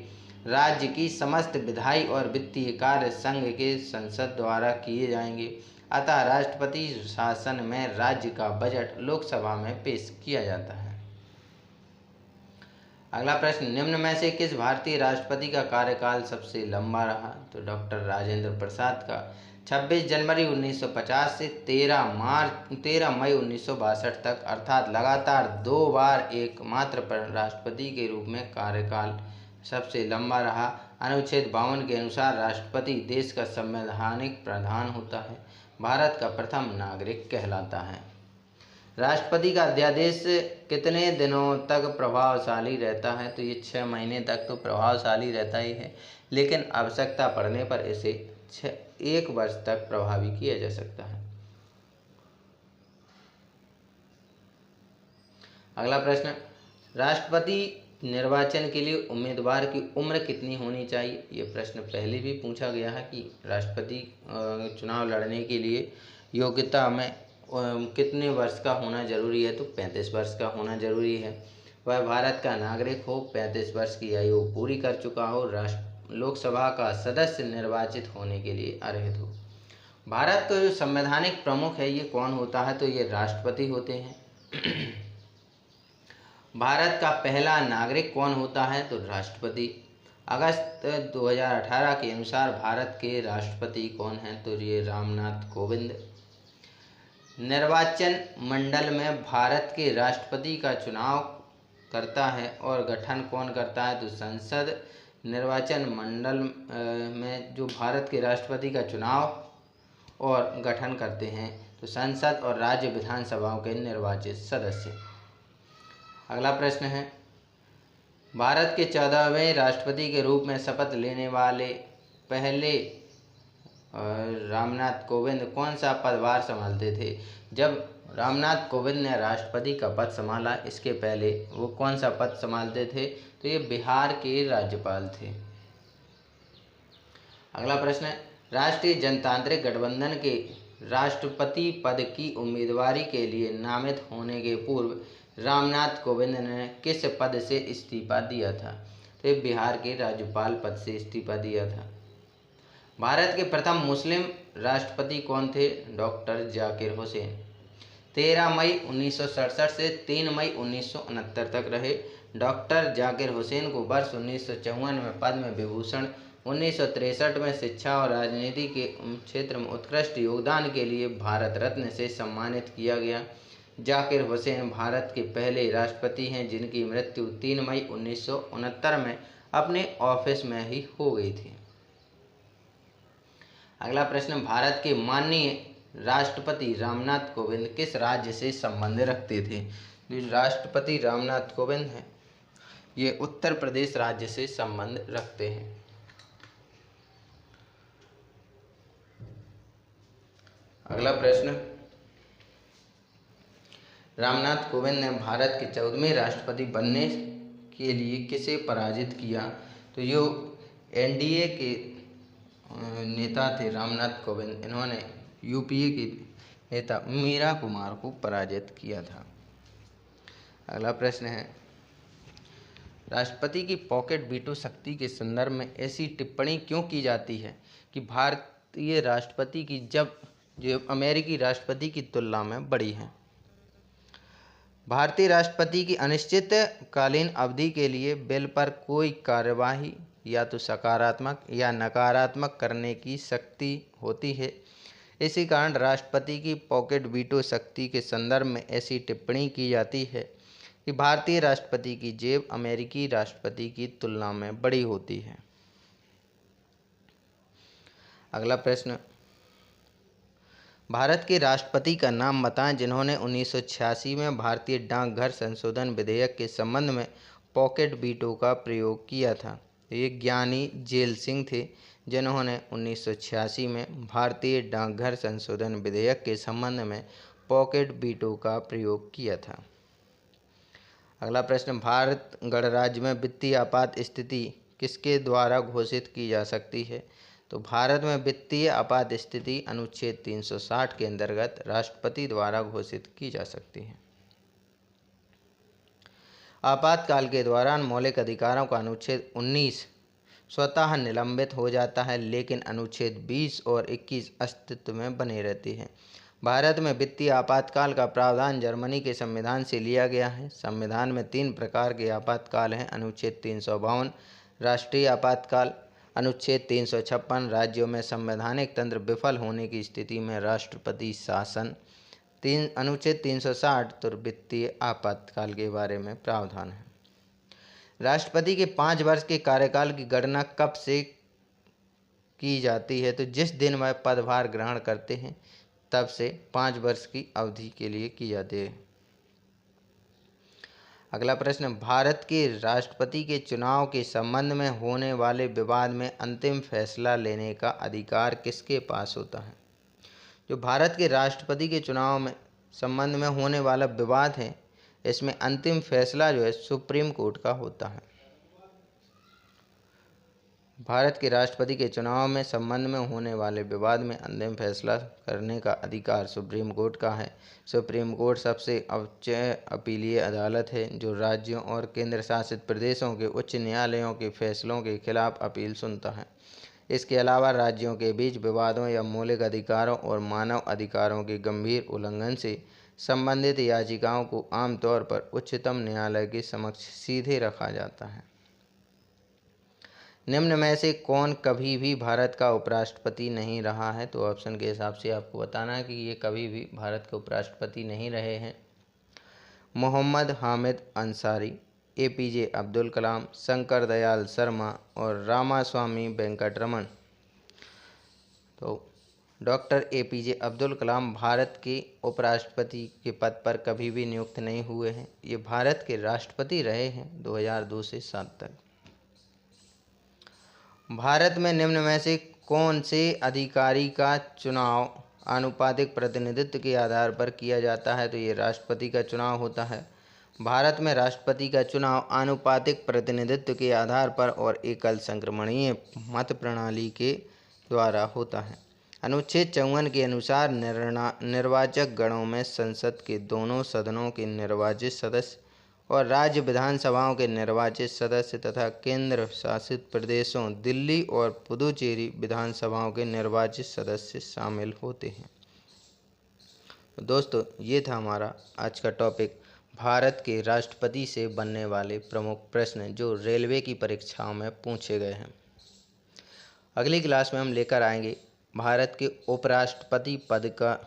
राज्य की समस्त विधायी और वित्तीय कार्य संघ के संसद द्वारा किए जाएंगे। अतः राष्ट्रपति शासन में राज्य का बजट लोकसभा में पेश किया जाता है। अगला प्रश्न, निम्न में से किस भारतीय राष्ट्रपति का कार्यकाल सबसे लंबा रहा? तो डॉक्टर राजेंद्र प्रसाद का 26 जनवरी 1950 से 13 मई 1962 तक, अर्थात लगातार 2 बार एकमात्र राष्ट्रपति के रूप में कार्यकाल सबसे लंबा रहा। अनुच्छेद 52 के अनुसार राष्ट्रपति देश का संवैधानिक प्रधान होता है, भारत का प्रथम नागरिक कहलाता है। राष्ट्रपति का अध्यादेश कितने दिनों तक प्रभावशाली रहता है? तो ये 6 महीने तक तो प्रभावशाली रहता ही है, लेकिन आवश्यकता पड़ने पर इसे 1 वर्ष तक प्रभावी किया जा सकता है। अगला प्रश्न, राष्ट्रपति निर्वाचन के लिए उम्मीदवार की उम्र कितनी होनी चाहिए? ये प्रश्न पहले भी पूछा गया है कि राष्ट्रपति चुनाव लड़ने के लिए योग्यता में कितने वर्ष का होना जरूरी है, तो 35 वर्ष का होना जरूरी है। वह भारत का नागरिक हो, 35 वर्ष की आयु पूरी कर चुका हो, लोकसभा का सदस्य निर्वाचित होने के लिए अर्हत हो। भारत का जो संवैधानिक प्रमुख है ये कौन होता है, तो ये राष्ट्रपति होते हैं। भारत का पहला नागरिक कौन होता है, तो राष्ट्रपति। अगस्त 2018 के अनुसार भारत के राष्ट्रपति कौन हैं, तो ये रामनाथ कोविंद। निर्वाचन मंडल में भारत के राष्ट्रपति का चुनाव करता है और गठन कौन करता है, तो संसद। निर्वाचन मंडल में जो भारत के राष्ट्रपति का चुनाव और गठन करते हैं तो संसद और राज्य विधानसभाओं के निर्वाचित सदस्य। अगला प्रश्न है, भारत के 14वें राष्ट्रपति के रूप में शपथ लेने वाले पहले रामनाथ कोविंद कौन सा पदभार संभालते थे? जब रामनाथ कोविंद ने राष्ट्रपति का पद संभाला, इसके पहले वो कौन सा पद संभालते थे, तो ये बिहार के राज्यपाल थे। अगला प्रश्न है, राष्ट्रीय जनतांत्रिक गठबंधन के राष्ट्रपति पद की उम्मीदवारी के लिए नामित होने के पूर्व रामनाथ कोविंद ने किस पद से इस्तीफा दिया था? तो ये बिहार के राज्यपाल पद से इस्तीफा दिया था। भारत के प्रथम मुस्लिम राष्ट्रपति कौन थे? डॉक्टर जाकिर हुसैन। 13 मई 1967 से 3 मई 1969 तक रहे। डॉक्टर जाकिर हुसैन को वर्ष 1954 में पद्म विभूषण, 1963 में शिक्षा और राजनीति के क्षेत्र में उत्कृष्ट योगदान के लिए भारत रत्न से सम्मानित किया गया। जाकिर हुसैन भारत के पहले राष्ट्रपति हैं जिनकी मृत्यु 3 मई 1969 में अपने ऑफिस में ही हो गई थी। अगला प्रश्न, भारत के माननीय राष्ट्रपति रामनाथ कोविंद किस राज्य से संबंध रखते थे? जो राष्ट्रपति रामनाथ कोविंद हैं ये उत्तर प्रदेश राज्य से संबंध रखते हैं। अगला प्रश्न, रामनाथ कोविंद ने भारत के 14वें राष्ट्रपति बनने के लिए किसे पराजित किया? तो जो एनडीए के नेता थे रामनाथ कोविंद, इन्होंने यूपीए के नेता मीरा कुमार को पराजित किया था। अगला प्रश्न है, राष्ट्रपति की पॉकेट वीटो शक्ति के संदर्भ में ऐसी टिप्पणी क्यों की जाती है कि भारतीय राष्ट्रपति की जो अमेरिकी राष्ट्रपति की तुलना में बड़ी है? भारतीय राष्ट्रपति की अनिश्चितकालीन अवधि के लिए बिल पर कोई कार्यवाही या तो सकारात्मक या नकारात्मक करने की शक्ति होती है। इसी कारण राष्ट्रपति की पॉकेट वीटो शक्ति के संदर्भ में ऐसी टिप्पणी की जाती है कि भारतीय राष्ट्रपति की जेब अमेरिकी राष्ट्रपति की तुलना में बड़ी होती है। अगला प्रश्न, भारत के राष्ट्रपति का नाम बताएं जिन्होंने 1986 में भारतीय डाकघर संशोधन विधेयक के संबंध में पॉकेट वीटो का प्रयोग किया था। ये ज्ञानी जेल सिंह थे जिन्होंने 1986 में भारतीय डाकघर संशोधन विधेयक के संबंध में पॉकेट वीटो का प्रयोग किया था। अगला प्रश्न, भारत गणराज्य में वित्तीय आपात स्थिति किसके द्वारा घोषित की जा सकती है? तो भारत में वित्तीय आपात स्थिति अनुच्छेद 360 के अंतर्गत राष्ट्रपति द्वारा घोषित की जा सकती है। आपातकाल के दौरान मौलिक अधिकारों का अनुच्छेद 19 स्वतः निलंबित हो जाता है, लेकिन अनुच्छेद 20 और 21 अस्तित्व में बने रहते हैं। भारत में वित्तीय आपातकाल का प्रावधान जर्मनी के संविधान से लिया गया है। संविधान में 3 प्रकार के आपातकाल हैं। अनुच्छेद 352 राष्ट्रीय आपातकाल, अनुच्छेद 356 राज्यों में संवैधानिक तंत्र विफल होने की स्थिति में राष्ट्रपति शासन, अनुच्छेद 360 तो वित्तीय आपातकाल के बारे में प्रावधान है। राष्ट्रपति के 5 वर्ष के कार्यकाल की गणना कब से की जाती है? तो जिस दिन वह पदभार ग्रहण करते हैं तब से 5 वर्ष की अवधि के लिए की जाती है। अगला प्रश्न, भारत के राष्ट्रपति के चुनाव के संबंध में होने वाले विवाद में अंतिम फैसला लेने का अधिकार किसके पास होता है? जो भारत के राष्ट्रपति के चुनाव में संबंध में होने वाला विवाद है इसमें अंतिम फैसला जो है सुप्रीम कोर्ट का होता है। भारत के राष्ट्रपति के चुनाव में संबंध में होने वाले विवाद में अंतिम फैसला करने का अधिकार सुप्रीम कोर्ट का है। सुप्रीम कोर्ट सबसे उच्च अपीलीय अदालत है जो राज्यों और केंद्र शासित प्रदेशों के उच्च न्यायालयों के फैसलों के खिलाफ अपील सुनता है। इसके अलावा राज्यों के बीच विवादों या मौलिक अधिकारों और मानव अधिकारों के गंभीर उल्लंघन से संबंधित याचिकाओं को आमतौर पर उच्चतम न्यायालय के समक्ष सीधे रखा जाता है। निम्न में से कौन कभी भी भारत का उपराष्ट्रपति नहीं रहा है? तो ऑप्शन के हिसाब से आपको बताना है कि ये कभी भी भारत के उपराष्ट्रपति नहीं रहे हैं। मोहम्मद हामिद अंसारी, एपीजे अब्दुल कलाम, शंकर दयाल शर्मा और रामास्वामी वेंकटरमन। तो डॉक्टर एपीजे अब्दुल कलाम भारत के उपराष्ट्रपति के पद पर कभी भी नियुक्त नहीं हुए हैं। ये भारत के राष्ट्रपति रहे हैं 2002 से 7 तक। भारत में निम्न में से कौन से अधिकारी का चुनाव आनुपातिक प्रतिनिधित्व के आधार पर किया जाता है? तो ये राष्ट्रपति का चुनाव होता है। भारत में राष्ट्रपति का चुनाव आनुपातिक प्रतिनिधित्व के आधार पर और एकल संक्रमणीय मत प्रणाली के द्वारा होता है। अनुच्छेद 54 के अनुसार निर्वाचक गणों में संसद के दोनों सदनों के निर्वाचित सदस्य और राज्य विधानसभाओं के निर्वाचित सदस्य तथा केंद्र शासित प्रदेशों दिल्ली और पुदुचेरी विधानसभाओं के निर्वाचित सदस्य शामिल होते हैं। तो दोस्तों ये था हमारा आज का टॉपिक, भारत के राष्ट्रपति से बनने वाले प्रमुख प्रश्न जो रेलवे की परीक्षाओं में पूछे गए हैं। अगली क्लास में हम लेकर आएंगे भारत के उपराष्ट्रपति पद का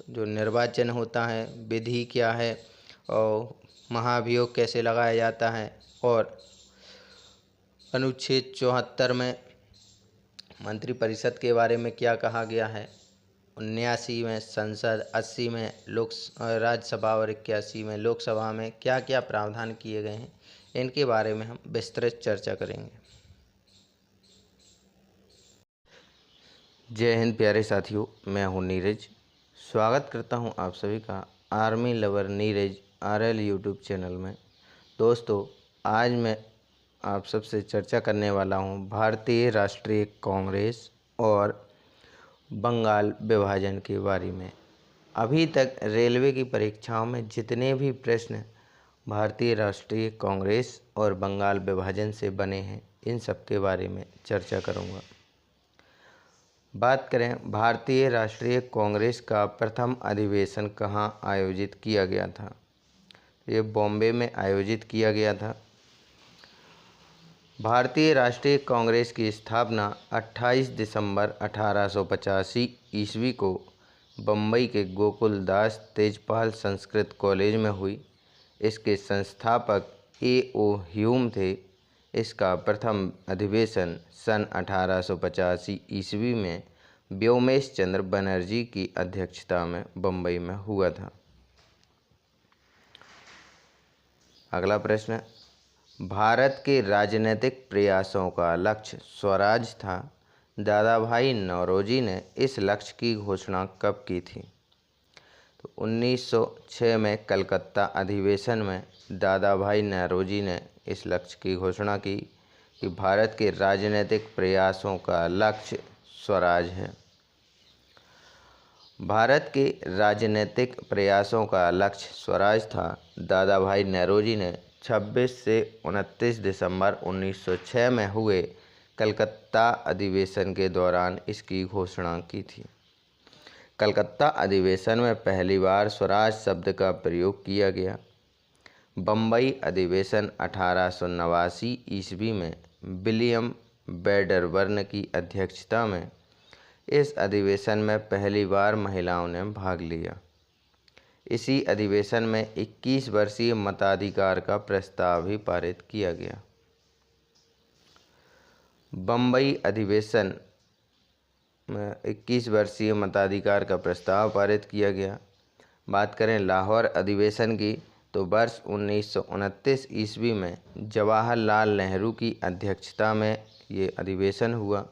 जो निर्वाचन होता है, विधि क्या है और महाभियोग कैसे लगाया जाता है, और अनुच्छेद 74 में मंत्रिपरिषद के बारे में क्या कहा गया है, 79 में संसद, 80 में राज्यसभा और 81 में लोकसभा में क्या क्या प्रावधान किए गए हैं, इनके बारे में हम विस्तृत चर्चा करेंगे। जय हिंद प्यारे साथियों, मैं हूं नीरज। स्वागत करता हूं आप सभी का army lover Neeraj RL YouTube channel में। दोस्तों आज मैं आप सबसे चर्चा करने वाला हूं भारतीय राष्ट्रीय कांग्रेस और बंगाल विभाजन के बारे में। अभी तक रेलवे की परीक्षाओं में जितने भी प्रश्न भारतीय राष्ट्रीय कांग्रेस और बंगाल विभाजन से बने हैं, इन सब के बारे में चर्चा करूंगा। बात करें भारतीय राष्ट्रीय कांग्रेस का प्रथम अधिवेशन कहाँ आयोजित किया गया था? ये बॉम्बे में आयोजित किया गया था। भारतीय राष्ट्रीय कांग्रेस की स्थापना 28 दिसंबर 1885 ईस्वी को बम्बई के गोकुलदास तेजपाल संस्कृत कॉलेज में हुई। इसके संस्थापक A.O. ह्यूम थे। इसका प्रथम अधिवेशन सन 1885 ईस्वी में व्योमेश चंद्र बनर्जी की अध्यक्षता में बम्बई में हुआ था। अगला प्रश्न, भारत के राजनीतिक प्रयासों का लक्ष्य स्वराज था। दादा भाई नौरोजी ने इस लक्ष्य की घोषणा कब की थी? तो 1906 में कलकत्ता अधिवेशन में दादा भाई नौरोजी ने इस लक्ष्य की घोषणा की कि भारत के राजनीतिक प्रयासों का लक्ष्य स्वराज है। भारत के राजनीतिक प्रयासों का लक्ष्य स्वराज था। दादा भाई नौरोजी ने 26 से 29 दिसंबर 1906 में हुए कलकत्ता अधिवेशन के दौरान इसकी घोषणा की थी। कलकत्ता अधिवेशन में पहली बार स्वराज शब्द का प्रयोग किया गया। बम्बई अधिवेशन 1889 ईस्वी में विलियम वेडरबर्न की अध्यक्षता में इस अधिवेशन में पहली बार महिलाओं ने भाग लिया। इसी अधिवेशन में 21 वर्षीय मताधिकार का प्रस्ताव भी पारित किया गया। बम्बई अधिवेशन में 21 वर्षीय मताधिकार का प्रस्ताव पारित किया गया। बात करें लाहौर अधिवेशन की, तो वर्ष 1929 ईस्वी में जवाहरलाल नेहरू की अध्यक्षता में ये अधिवेशन हुआ।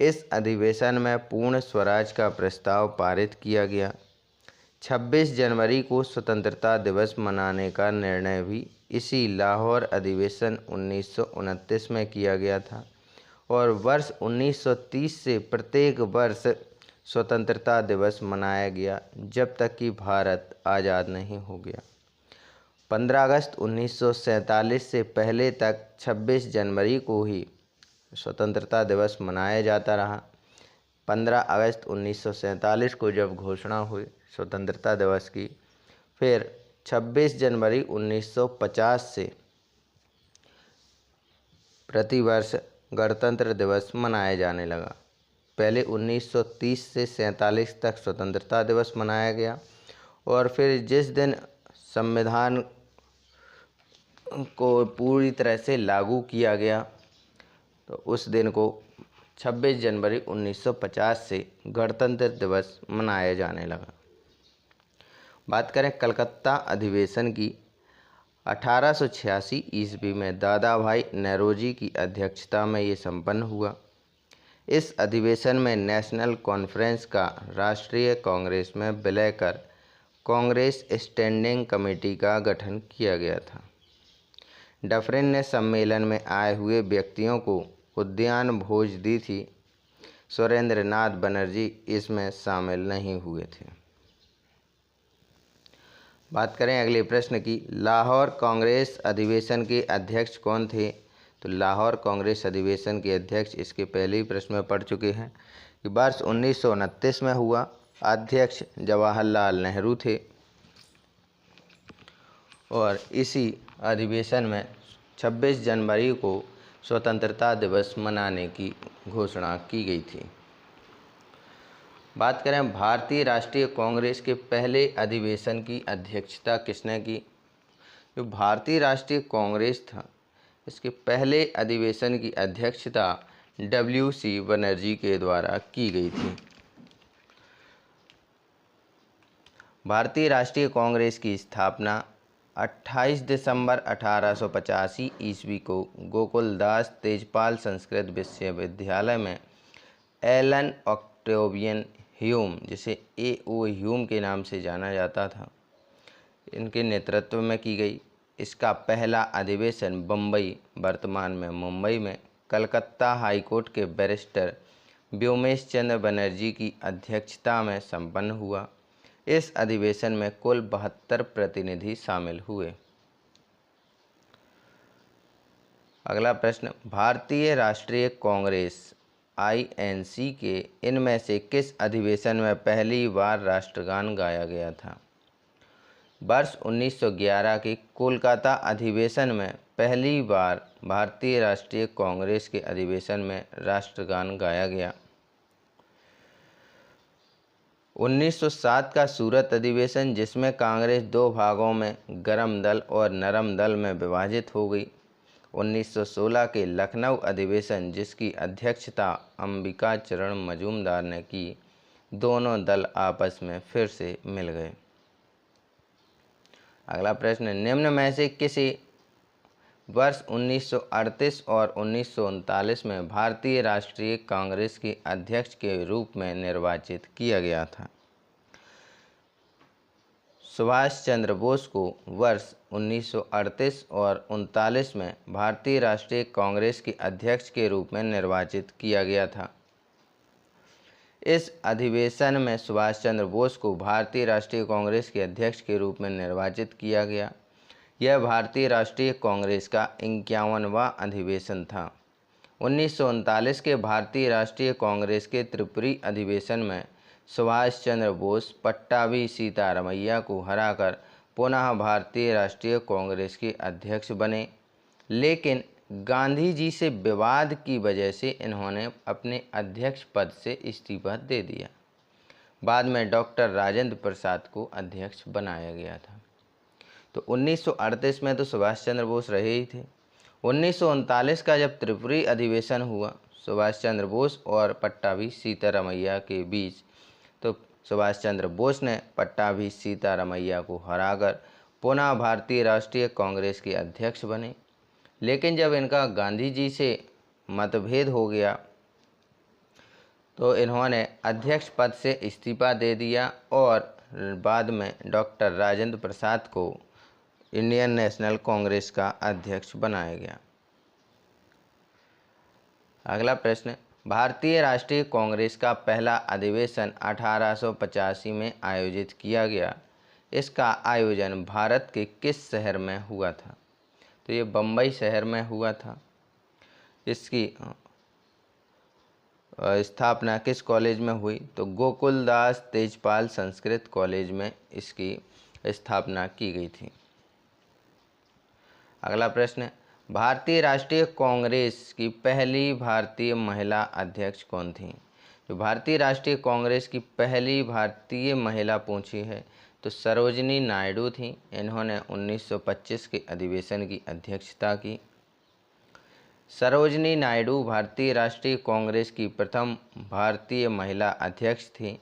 इस अधिवेशन में पूर्ण स्वराज का प्रस्ताव पारित किया गया। 26 जनवरी को स्वतंत्रता दिवस मनाने का निर्णय भी इसी लाहौर अधिवेशन 1929 में किया गया था और वर्ष 1930 से प्रत्येक वर्ष स्वतंत्रता दिवस मनाया गया जब तक कि भारत आज़ाद नहीं हो गया। 15 अगस्त 1947 से पहले तक 26 जनवरी को ही स्वतंत्रता दिवस मनाया जाता रहा। 15 अगस्त 1947 को जब घोषणा हुई स्वतंत्रता दिवस की, फिर 26 जनवरी 1950 से प्रतिवर्ष गणतंत्र दिवस मनाया जाने लगा। पहले 1930 से 47 तक स्वतंत्रता दिवस मनाया गया और फिर जिस दिन संविधान को पूरी तरह से लागू किया गया तो उस दिन को 26 जनवरी 1950 से गणतंत्र दिवस मनाया जाने लगा। बात करें कलकत्ता अधिवेशन की, 1886 ईस्वी में दादा भाई नौरोजी की अध्यक्षता में ये संपन्न हुआ। इस अधिवेशन में नेशनल कॉन्फ्रेंस का राष्ट्रीय कांग्रेस में विलय कर कांग्रेस स्टैंडिंग कमेटी का गठन किया गया था। डफरिन ने सम्मेलन में आए हुए व्यक्तियों को उद्यान भोज दी थी। सुरेंद्र नाथ बनर्जी इसमें शामिल नहीं हुए थे। बात करें अगले प्रश्न की, लाहौर कांग्रेस अधिवेशन के अध्यक्ष कौन थे? तो लाहौर कांग्रेस अधिवेशन के अध्यक्ष इसके पहले ही प्रश्न में पढ़ चुके हैं कि वर्ष 1929 में हुआ। अध्यक्ष जवाहरलाल नेहरू थे और इसी अधिवेशन में 26 जनवरी को स्वतंत्रता दिवस मनाने की घोषणा की गई थी। बात करें भारतीय राष्ट्रीय कांग्रेस के पहले अधिवेशन की अध्यक्षता किसने की? जो भारतीय राष्ट्रीय कांग्रेस था, इसके पहले अधिवेशन की अध्यक्षता WC बनर्जी के द्वारा की गई थी। भारतीय राष्ट्रीय कांग्रेस की स्थापना 28 दिसंबर 1885 ईस्वी को गोकुलदास तेजपाल संस्कृत विश्वविद्यालय में एलन ऑक्टेवियन ह्यूम, जिसे A.O. ह्यूम के नाम से जाना जाता था, इनके नेतृत्व में की गई। इसका पहला अधिवेशन बम्बई, वर्तमान में मुंबई में कलकत्ता हाईकोर्ट के बैरिस्टर व्योमेश चंद्र बनर्जी की अध्यक्षता में संपन्न हुआ। इस अधिवेशन में कुल 72 प्रतिनिधि शामिल हुए। अगला प्रश्न, भारतीय राष्ट्रीय कांग्रेस INC के इनमें से किस अधिवेशन में पहली बार राष्ट्रगान गाया गया था? वर्ष 1911 के कोलकाता अधिवेशन में पहली बार भारतीय राष्ट्रीय कांग्रेस के अधिवेशन में राष्ट्रगान गाया गया। 1907 का सूरत अधिवेशन, जिसमें कांग्रेस दो भागों में गर्म दल और नरम दल में विभाजित हो गई। 1916 के लखनऊ अधिवेशन, जिसकी अध्यक्षता अंबिका चरण मजूमदार ने की, दोनों दल आपस में फिर से मिल गए। अगला प्रश्न, निम्न में से किसे वर्ष 1938 और 1939 में भारतीय राष्ट्रीय कांग्रेस के अध्यक्ष के रूप में निर्वाचित किया गया था? सुभाष चंद्र बोस को वर्ष 1938 और 1939 में भारतीय राष्ट्रीय कांग्रेस के अध्यक्ष के रूप में निर्वाचित किया गया था। इस अधिवेशन में सुभाष चंद्र बोस को भारतीय राष्ट्रीय कांग्रेस के अध्यक्ष के रूप में निर्वाचित किया गया। यह भारतीय राष्ट्रीय कांग्रेस का 51वां अधिवेशन था। 1939 के भारतीय राष्ट्रीय कांग्रेस के त्रिपुरी अधिवेशन में सुभाष चंद्र बोस पट्टाभी सीतारमैया को हराकर पुनः भारतीय राष्ट्रीय कांग्रेस के अध्यक्ष बने, लेकिन गांधी जी से विवाद की वजह से इन्होंने अपने अध्यक्ष पद से इस्तीफा दे दिया। बाद में डॉक्टर राजेंद्र प्रसाद को अध्यक्ष बनाया गया था। तो 1938 में तो सुभाष चंद्र बोस रहे ही थे। 1939 का जब त्रिपुरी अधिवेशन हुआ सुभाष चंद्र बोस और पट्टाभी सीतारमैया के बीच, तो सुभाष चंद्र बोस ने पट्टाभी सीतारमैया को हराकर पुनः भारतीय राष्ट्रीय कांग्रेस के अध्यक्ष बने, लेकिन जब इनका गांधी जी से मतभेद हो गया तो इन्होंने अध्यक्ष पद से इस्तीफा दे दिया और बाद में डॉक्टर राजेंद्र प्रसाद को इंडियन नेशनल कांग्रेस का अध्यक्ष बनाया गया। अगला प्रश्न, भारतीय राष्ट्रीय कांग्रेस का पहला अधिवेशन 1885 में आयोजित किया गया। इसका आयोजन भारत के किस शहर में हुआ था? तो ये बम्बई शहर में हुआ था। इसकी स्थापना किस कॉलेज में हुई? तो गोकुलदास तेजपाल संस्कृत कॉलेज में इसकी स्थापना की गई थी। अगला प्रश्न, भारतीय राष्ट्रीय कांग्रेस की पहली भारतीय महिला अध्यक्ष कौन थी? जो भारतीय राष्ट्रीय कांग्रेस की पहली भारतीय महिला पूछी है तो सरोजिनी नायडू थी। इन्होंने 1925 के अधिवेशन की अध्यक्षता की। सरोजिनी नायडू भारतीय राष्ट्रीय कांग्रेस की प्रथम भारतीय महिला अध्यक्ष थी।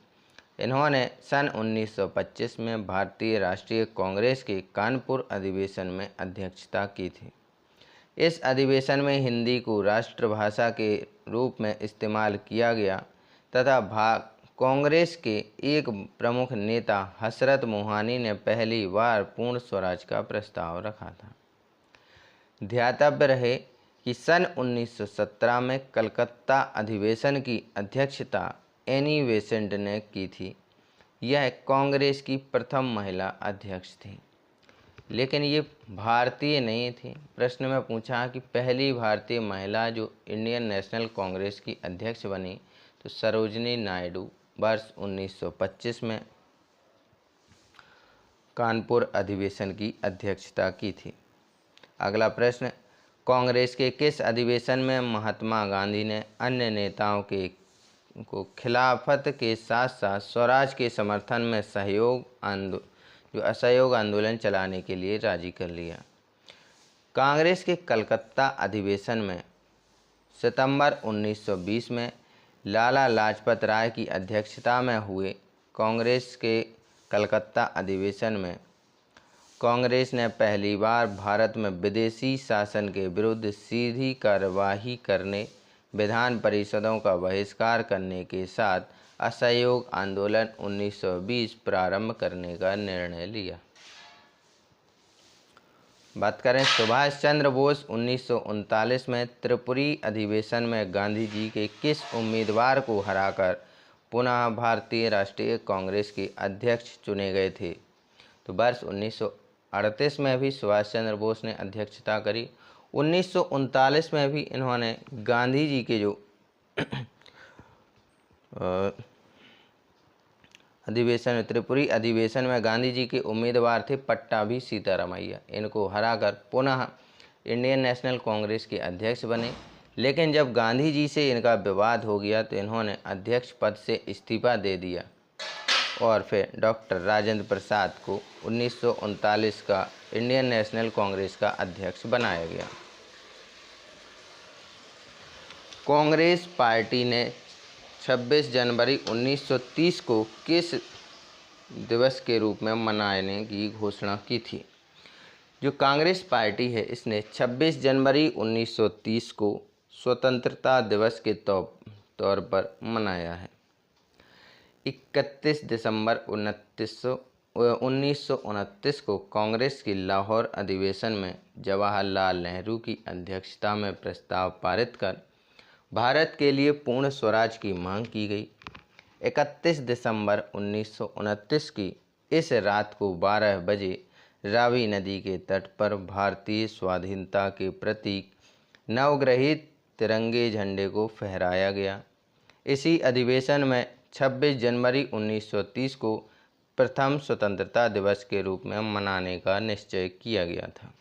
इन्होंने सन 1925 में भारतीय राष्ट्रीय कांग्रेस के कानपुर अधिवेशन में अध्यक्षता की थी। इस अधिवेशन में हिंदी को राष्ट्रभाषा के रूप में इस्तेमाल किया गया तथा कांग्रेस के एक प्रमुख नेता हसरत मोहानी ने पहली बार पूर्ण स्वराज का प्रस्ताव रखा था। ध्यातव्य रहे कि सन 1917 में कलकत्ता अधिवेशन की अध्यक्षता एनी बेसेंट ने की थी। यह कांग्रेस की प्रथम महिला अध्यक्ष थी, लेकिन ये भारतीय नहीं थी। प्रश्न में पूछा कि पहली भारतीय महिला जो इंडियन नेशनल कांग्रेस की अध्यक्ष बनी तो सरोजिनी नायडू वर्ष 1925 में कानपुर अधिवेशन की अध्यक्षता की थी। अगला प्रश्न, कांग्रेस के किस अधिवेशन में महात्मा गांधी ने अन्य नेताओं को खिलाफत के साथ साथ स्वराज के समर्थन में असहयोग आंदोलन चलाने के लिए राजी कर लिया? कांग्रेस के कलकत्ता अधिवेशन में सितंबर 1920 में लाला लाजपत राय की अध्यक्षता में हुए कांग्रेस के कलकत्ता अधिवेशन में कांग्रेस ने पहली बार भारत में विदेशी शासन के विरुद्ध सीधी कार्यवाही करने, विधान परिषदों का बहिष्कार करने के साथ असहयोग आंदोलन 1920 प्रारंभ करने का निर्णय लिया। बात करें सुभाष चंद्र बोस 1939 में त्रिपुरी अधिवेशन में गांधी जी के किस उम्मीदवार को हराकर पुनः भारतीय राष्ट्रीय कांग्रेस के अध्यक्ष चुने गए थे? तो वर्ष 1938 में भी सुभाष चंद्र बोस ने अध्यक्षता करी। 1939 में भी इन्होंने गांधी जी के जो अधिवेशन त्रिपुरी अधिवेशन में गांधी जी के उम्मीदवार थे पट्टाभी सीतारामैया, इनको हराकर पुनः इंडियन नेशनल कांग्रेस के अध्यक्ष बने। लेकिन जब गांधी जी से इनका विवाद हो गया तो इन्होंने अध्यक्ष पद से इस्तीफा दे दिया और फिर डॉक्टर राजेंद्र प्रसाद को 1939 का इंडियन नेशनल कांग्रेस का अध्यक्ष बनाया गया। कांग्रेस पार्टी ने 26 जनवरी 1930 को किस दिवस के रूप में मनाने की घोषणा की थी? जो कांग्रेस पार्टी है इसने 26 जनवरी 1930 को स्वतंत्रता दिवस के तौर पर मनाया है। 31 दिसंबर 1929 को कांग्रेस के लाहौर अधिवेशन में जवाहरलाल नेहरू की अध्यक्षता में प्रस्ताव पारित कर भारत के लिए पूर्ण स्वराज की मांग की गई। 31 दिसंबर 1929 की इस रात को 12 बजे रावी नदी के तट पर भारतीय स्वाधीनता के प्रतीक नवग्रहित तिरंगे झंडे को फहराया गया। इसी अधिवेशन में 26 जनवरी 1930 को प्रथम स्वतंत्रता दिवस के रूप में मनाने का निश्चय किया गया था।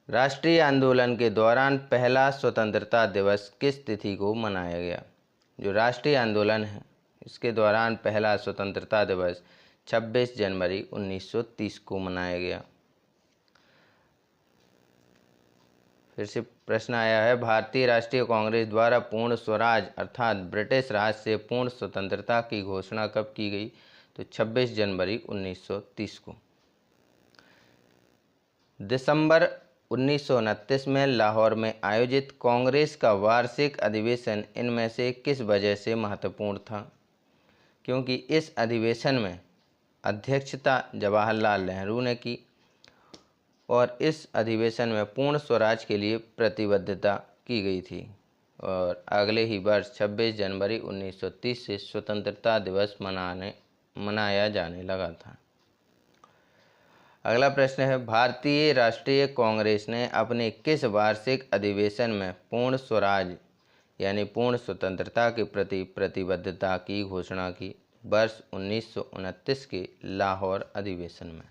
राष्ट्रीय आंदोलन के दौरान पहला स्वतंत्रता दिवस किस तिथि को मनाया गया? जो राष्ट्रीय आंदोलन है इसके दौरान पहला स्वतंत्रता दिवस 26 जनवरी 1930 को मनाया गया। फिर से प्रश्न आया है, भारतीय राष्ट्रीय कांग्रेस द्वारा पूर्ण स्वराज अर्थात ब्रिटिश राज से पूर्ण स्वतंत्रता की घोषणा कब की गई? तो 26 जनवरी 1930 को। दिसंबर 1929 में लाहौर में आयोजित कांग्रेस का वार्षिक अधिवेशन इनमें से किस वजह से महत्वपूर्ण था? क्योंकि इस अधिवेशन में अध्यक्षता जवाहरलाल नेहरू ने की और इस अधिवेशन में पूर्ण स्वराज के लिए प्रतिबद्धता की गई थी और अगले ही वर्ष 26 जनवरी 1930 से स्वतंत्रता दिवस मनाया जाने लगा था। अगला प्रश्न है, भारतीय राष्ट्रीय कांग्रेस ने अपने किस वार्षिक अधिवेशन में पूर्ण स्वराज यानी पूर्ण स्वतंत्रता के प्रति प्रतिबद्धता की घोषणा की? वर्ष 1929 के लाहौर अधिवेशन में।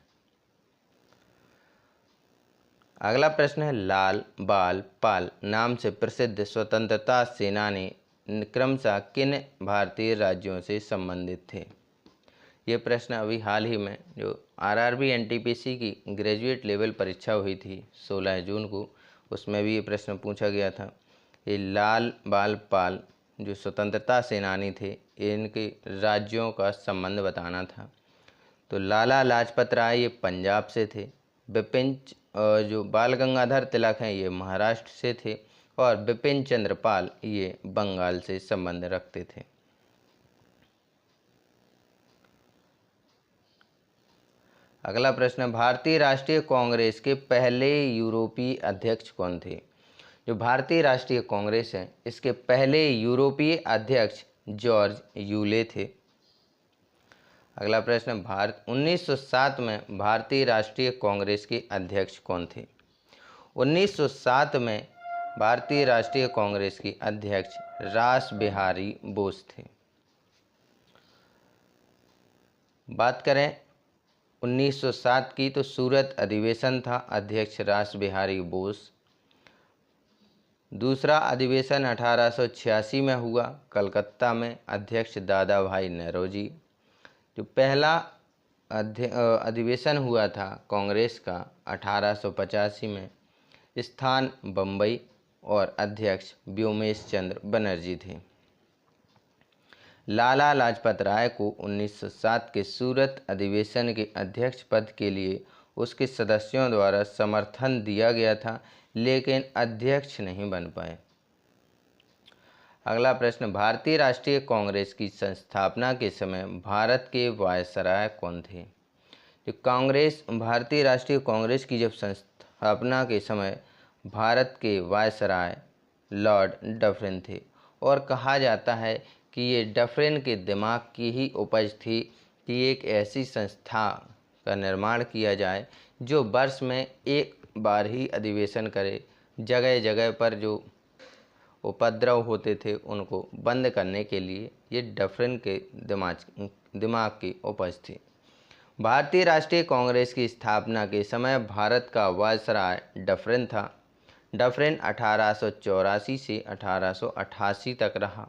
अगला प्रश्न है, लाल बाल पाल नाम से प्रसिद्ध स्वतंत्रता सेनानी क्रमशः किन भारतीय राज्यों से संबंधित थे? ये प्रश्न अभी हाल ही में जो आरआरबी एनटीपीसी की ग्रेजुएट लेवल परीक्षा हुई थी 16 जून को, उसमें भी ये प्रश्न पूछा गया था। ये लाल बाल पाल जो स्वतंत्रता सेनानी थे, इनके राज्यों का संबंध बताना था। तो लाला लाजपत राय ये पंजाब से थे, बिपिन जो बाल गंगाधर तिलक हैं ये महाराष्ट्र से थे और बिपिन चंद्र पाल ये बंगाल से संबंध रखते थे। अगला प्रश्न, भारतीय राष्ट्रीय कांग्रेस के पहले यूरोपीय अध्यक्ष कौन थे? जो भारतीय राष्ट्रीय कांग्रेस है इसके पहले यूरोपीय अध्यक्ष जॉर्ज यूले थे। अगला प्रश्न, 1907 में भारतीय राष्ट्रीय कांग्रेस के अध्यक्ष कौन थे? 1907 में भारतीय राष्ट्रीय कांग्रेस के अध्यक्ष रास बिहारी बोस थे। बात करें 1907 की तो सूरत अधिवेशन था, अध्यक्ष रास बिहारी बोस। दूसरा अधिवेशन 1886 में हुआ कलकत्ता में, अध्यक्ष दादा भाई नौरोजी। जो पहला अधिवेशन हुआ था कांग्रेस का 1885 में, स्थान बम्बई और अध्यक्ष व्योमेश चंद्र बनर्जी थे। लाला लाजपत राय को 1907 के सूरत अधिवेशन के अध्यक्ष पद के लिए उसके सदस्यों द्वारा समर्थन दिया गया था, लेकिन अध्यक्ष नहीं बन पाए। अगला प्रश्न, भारतीय राष्ट्रीय कांग्रेस की संस्थापना के समय भारत के वायसराय कौन थे? जो भारतीय राष्ट्रीय कांग्रेस की जब संस्थापना के समय भारत के वायसराय लॉर्ड डफरिन थे और कहा जाता है कि ये डफरिन के दिमाग की ही उपज थी कि एक ऐसी संस्था का निर्माण किया जाए जो वर्ष में एक बार ही अधिवेशन करे, जगह जगह पर जो उपद्रव होते थे उनको बंद करने के लिए ये डफरिन के दिमाग की उपज थी। भारतीय राष्ट्रीय कांग्रेस की स्थापना के समय भारत का वायसराय डफरिन था। डफरिन 1884 से 1888 तक रहा।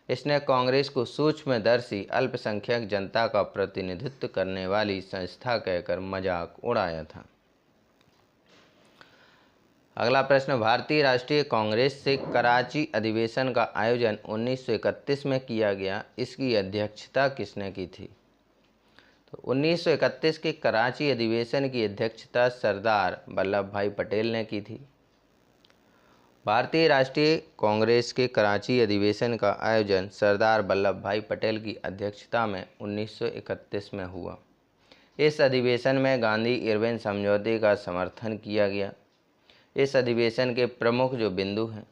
इसने कांग्रेस को सूक्ष्मदर्शी अल्पसंख्यक जनता का प्रतिनिधित्व करने वाली संस्था कहकर मजाक उड़ाया था। अगला प्रश्न, भारतीय राष्ट्रीय कांग्रेस से कराची अधिवेशन का आयोजन 1931 में किया गया, इसकी अध्यक्षता किसने की थी? तो 1931 के कराची अधिवेशन की अध्यक्षता सरदार वल्लभ भाई पटेल ने की थी। भारतीय राष्ट्रीय कांग्रेस के कराची अधिवेशन का आयोजन सरदार वल्लभ भाई पटेल की अध्यक्षता में 1931 में हुआ। इस अधिवेशन में गांधी इरविन समझौते का समर्थन किया गया। इस अधिवेशन के प्रमुख जो बिंदु हैं,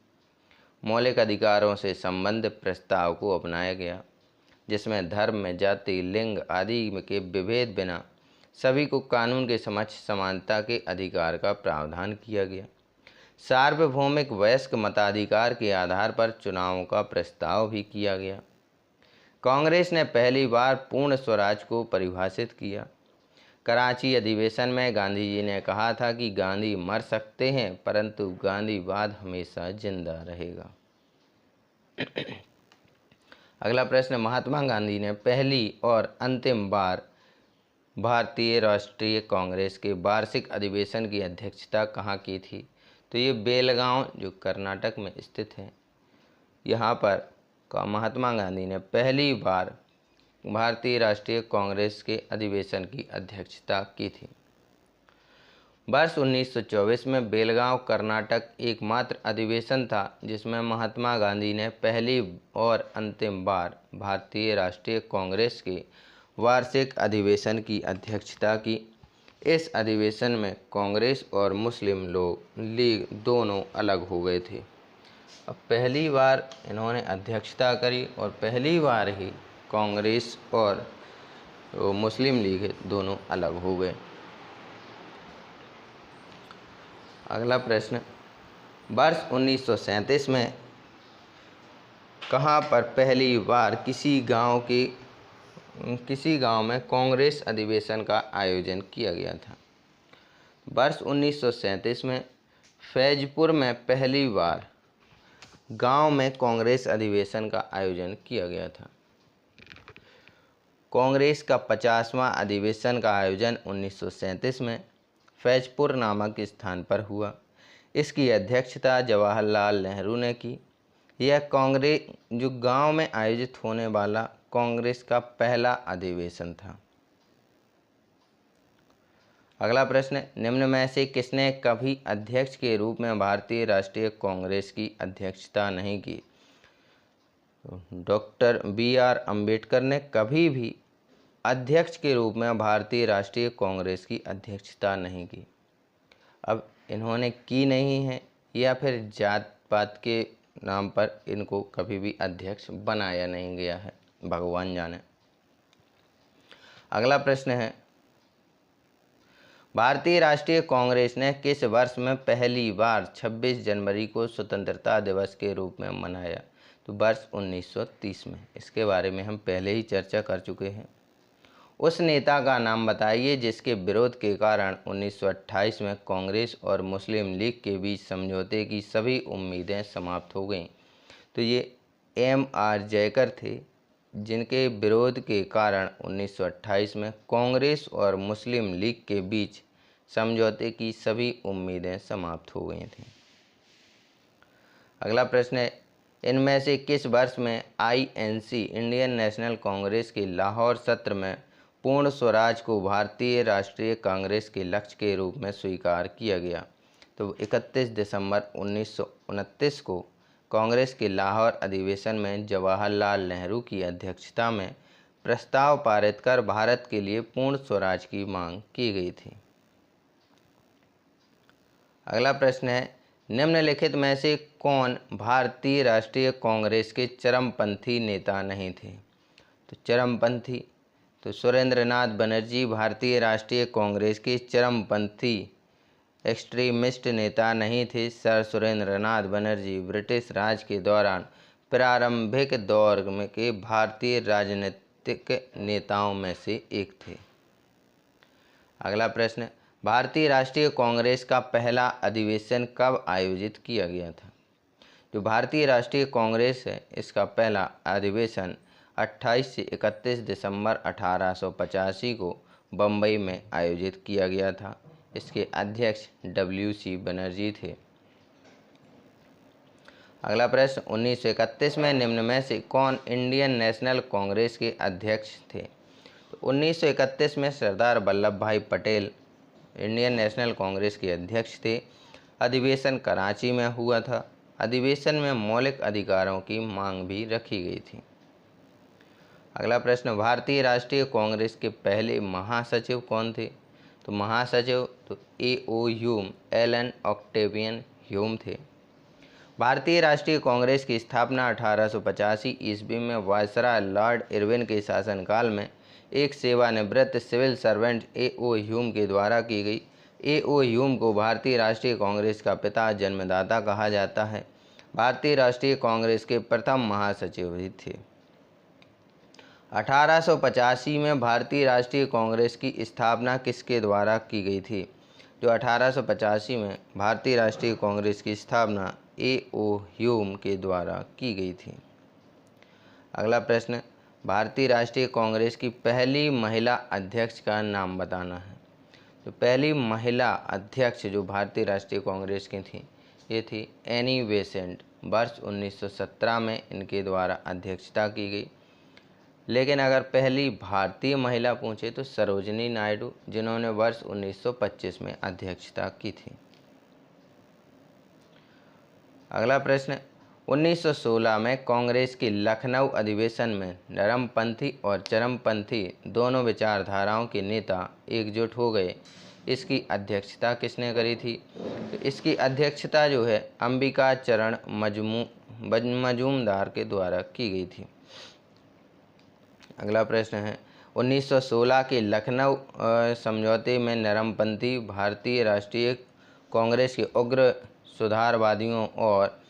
मौलिक अधिकारों से संबंध प्रस्ताव को अपनाया गया, जिसमें धर्म, जाति, लिंग आदि के विभेद बिना सभी को कानून के समक्ष समानता के अधिकार का प्रावधान किया गया। सार्वभौमिक वयस्क मताधिकार के आधार पर चुनावों का प्रस्ताव भी किया गया। कांग्रेस ने पहली बार पूर्ण स्वराज को परिभाषित किया। कराची अधिवेशन में गांधी जी ने कहा था कि गांधी मर सकते हैं परंतु गांधीवाद हमेशा जिंदा रहेगा। अगला प्रश्न, महात्मा गांधी ने पहली और अंतिम बार भारतीय राष्ट्रीय कांग्रेस के वार्षिक अधिवेशन की अध्यक्षता कहाँ की थी? तो ये बेलगांव जो कर्नाटक में स्थित है, यहाँ पर महात्मा गांधी ने पहली बार भारतीय राष्ट्रीय कांग्रेस के अधिवेशन की अध्यक्षता की थी। वर्ष 1924 में बेलगांव कर्नाटक एकमात्र अधिवेशन था जिसमें महात्मा गांधी ने पहली और अंतिम बार भारतीय राष्ट्रीय कांग्रेस के वार्षिक अधिवेशन की अध्यक्षता की। इस अधिवेशन में कांग्रेस और मुस्लिम लीग दोनों अलग हो गए थे। अब पहली बार इन्होंने अध्यक्षता करी और पहली बार ही कांग्रेस और मुस्लिम लीग दोनों अलग हो गए। अगला प्रश्न, वर्ष 1937 में कहाँ पर पहली बार किसी गांव में कांग्रेस अधिवेशन का आयोजन किया गया था? वर्ष 1937 में फैजपुर में पहली बार गांव में कांग्रेस अधिवेशन का आयोजन किया गया था। कांग्रेस का 50वां अधिवेशन का आयोजन 1937 में फैजपुर नामक स्थान पर हुआ। इसकी अध्यक्षता जवाहरलाल नेहरू ने की। यह कांग्रेस जो गांव में आयोजित होने वाला कांग्रेस का पहला अधिवेशन था। अगला प्रश्न, निम्न में से किसने कभी अध्यक्ष के रूप में भारतीय राष्ट्रीय कांग्रेस की अध्यक्षता नहीं की? डॉक्टर BR अम्बेडकर ने कभी भी अध्यक्ष के रूप में भारतीय राष्ट्रीय कांग्रेस की अध्यक्षता नहीं की। अब इन्होंने की नहीं है या फिर जात पात के नाम पर इनको कभी भी अध्यक्ष बनाया नहीं गया है, भगवान जाने। अगला प्रश्न है, भारतीय राष्ट्रीय कांग्रेस ने किस वर्ष में पहली बार 26 जनवरी को स्वतंत्रता दिवस के रूप में मनाया? तो वर्ष 1930 में। इसके बारे में हम पहले ही चर्चा कर चुके हैं। उस नेता का नाम बताइए जिसके विरोध के कारण 1928 में कांग्रेस और मुस्लिम लीग के बीच समझौते की सभी उम्मीदें समाप्त हो गईं। तो ये MR जयकर थे, जिनके विरोध के कारण 1928 में कांग्रेस और मुस्लिम लीग के बीच समझौते की सभी उम्मीदें समाप्त हो गई थीं। अगला प्रश्न है, इनमें से किस वर्ष में INC इंडियन नेशनल कांग्रेस के लाहौर सत्र में पूर्ण स्वराज को भारतीय राष्ट्रीय कांग्रेस के लक्ष्य के रूप में स्वीकार किया गया? तो 31 दिसंबर 1929 को कांग्रेस के लाहौर अधिवेशन में जवाहरलाल नेहरू की अध्यक्षता में प्रस्ताव पारित कर भारत के लिए पूर्ण स्वराज की मांग की गई थी। अगला प्रश्न है, निम्नलिखित में से कौन भारतीय राष्ट्रीय कांग्रेस के चरमपंथी नेता नहीं थे? तो चरमपंथी, तो सुरेंद्रनाथ बनर्जी भारतीय राष्ट्रीय कांग्रेस के चरमपंथी एक्सट्रीमिस्ट नेता नहीं थे। सर सुरेंद्रनाथ बनर्जी ब्रिटिश राज के दौरान प्रारंभिक दौर के भारतीय राजनीतिक नेताओं में से एक थे। अगला प्रश्न, भारतीय राष्ट्रीय कांग्रेस का पहला अधिवेशन कब आयोजित किया गया था? जो भारतीय राष्ट्रीय कांग्रेस है, इसका पहला अधिवेशन 28 से 31 दिसंबर 1885 को बम्बई में आयोजित किया गया था। इसके अध्यक्ष WC बनर्जी थे। अगला प्रश्न, 1931 में निम्न में से कौन इंडियन नेशनल कांग्रेस के अध्यक्ष थे? तो 1931 में सरदार वल्लभ भाई पटेल इंडियन नेशनल कांग्रेस के अध्यक्ष थे। अधिवेशन कराची में हुआ था। अधिवेशन में मौलिक अधिकारों की मांग भी रखी गई थी। अगला प्रश्न, भारतीय राष्ट्रीय कांग्रेस के पहले महासचिव कौन थे? तो महासचिव तो A.O. Hume, Elon Octavian Hume थे। भारतीय राष्ट्रीय कांग्रेस की स्थापना 1885 ईस्वी में वायसराय लॉर्ड इरविन के शासनकाल में एक सेवानिवृत्त सिविल सर्वेंट A.O. ह्यूम के द्वारा की गई। A.O. ह्यूम को भारतीय राष्ट्रीय कांग्रेस का पिता जन्मदाता कहा जाता है। भारतीय राष्ट्रीय कांग्रेस के प्रथम महासचिव भी थे। 1885 में भारतीय राष्ट्रीय कांग्रेस की स्थापना किसके द्वारा की गई थी? जो 1885 में भारतीय राष्ट्रीय कांग्रेस की स्थापना A.O. ह्यूम के द्वारा की गई थी। अगला प्रश्न, भारतीय राष्ट्रीय कांग्रेस की पहली महिला अध्यक्ष का नाम बताना है। तो पहली महिला अध्यक्ष जो भारतीय राष्ट्रीय कांग्रेस की थी, ये थी एनी बेसेंट। वर्ष 1917 में इनके द्वारा अध्यक्षता की गई। लेकिन अगर पहली भारतीय महिला पूछे तो सरोजिनी नायडू, जिन्होंने वर्ष 1925 में अध्यक्षता की थी। अगला प्रश्न, 1916 में कांग्रेस की लखनऊ अधिवेशन में नरमपंथी और चरमपंथी दोनों विचारधाराओं के नेता एकजुट हो गए। इसकी अध्यक्षता किसने करी थी? तो इसकी अध्यक्षता जो है अंबिका चरण मजूमदार के द्वारा की गई थी। अगला प्रश्न है, 1916 के लखनऊ समझौते में नरमपंथी भारतीय राष्ट्रीय कांग्रेस के उग्र सुधारवादियों और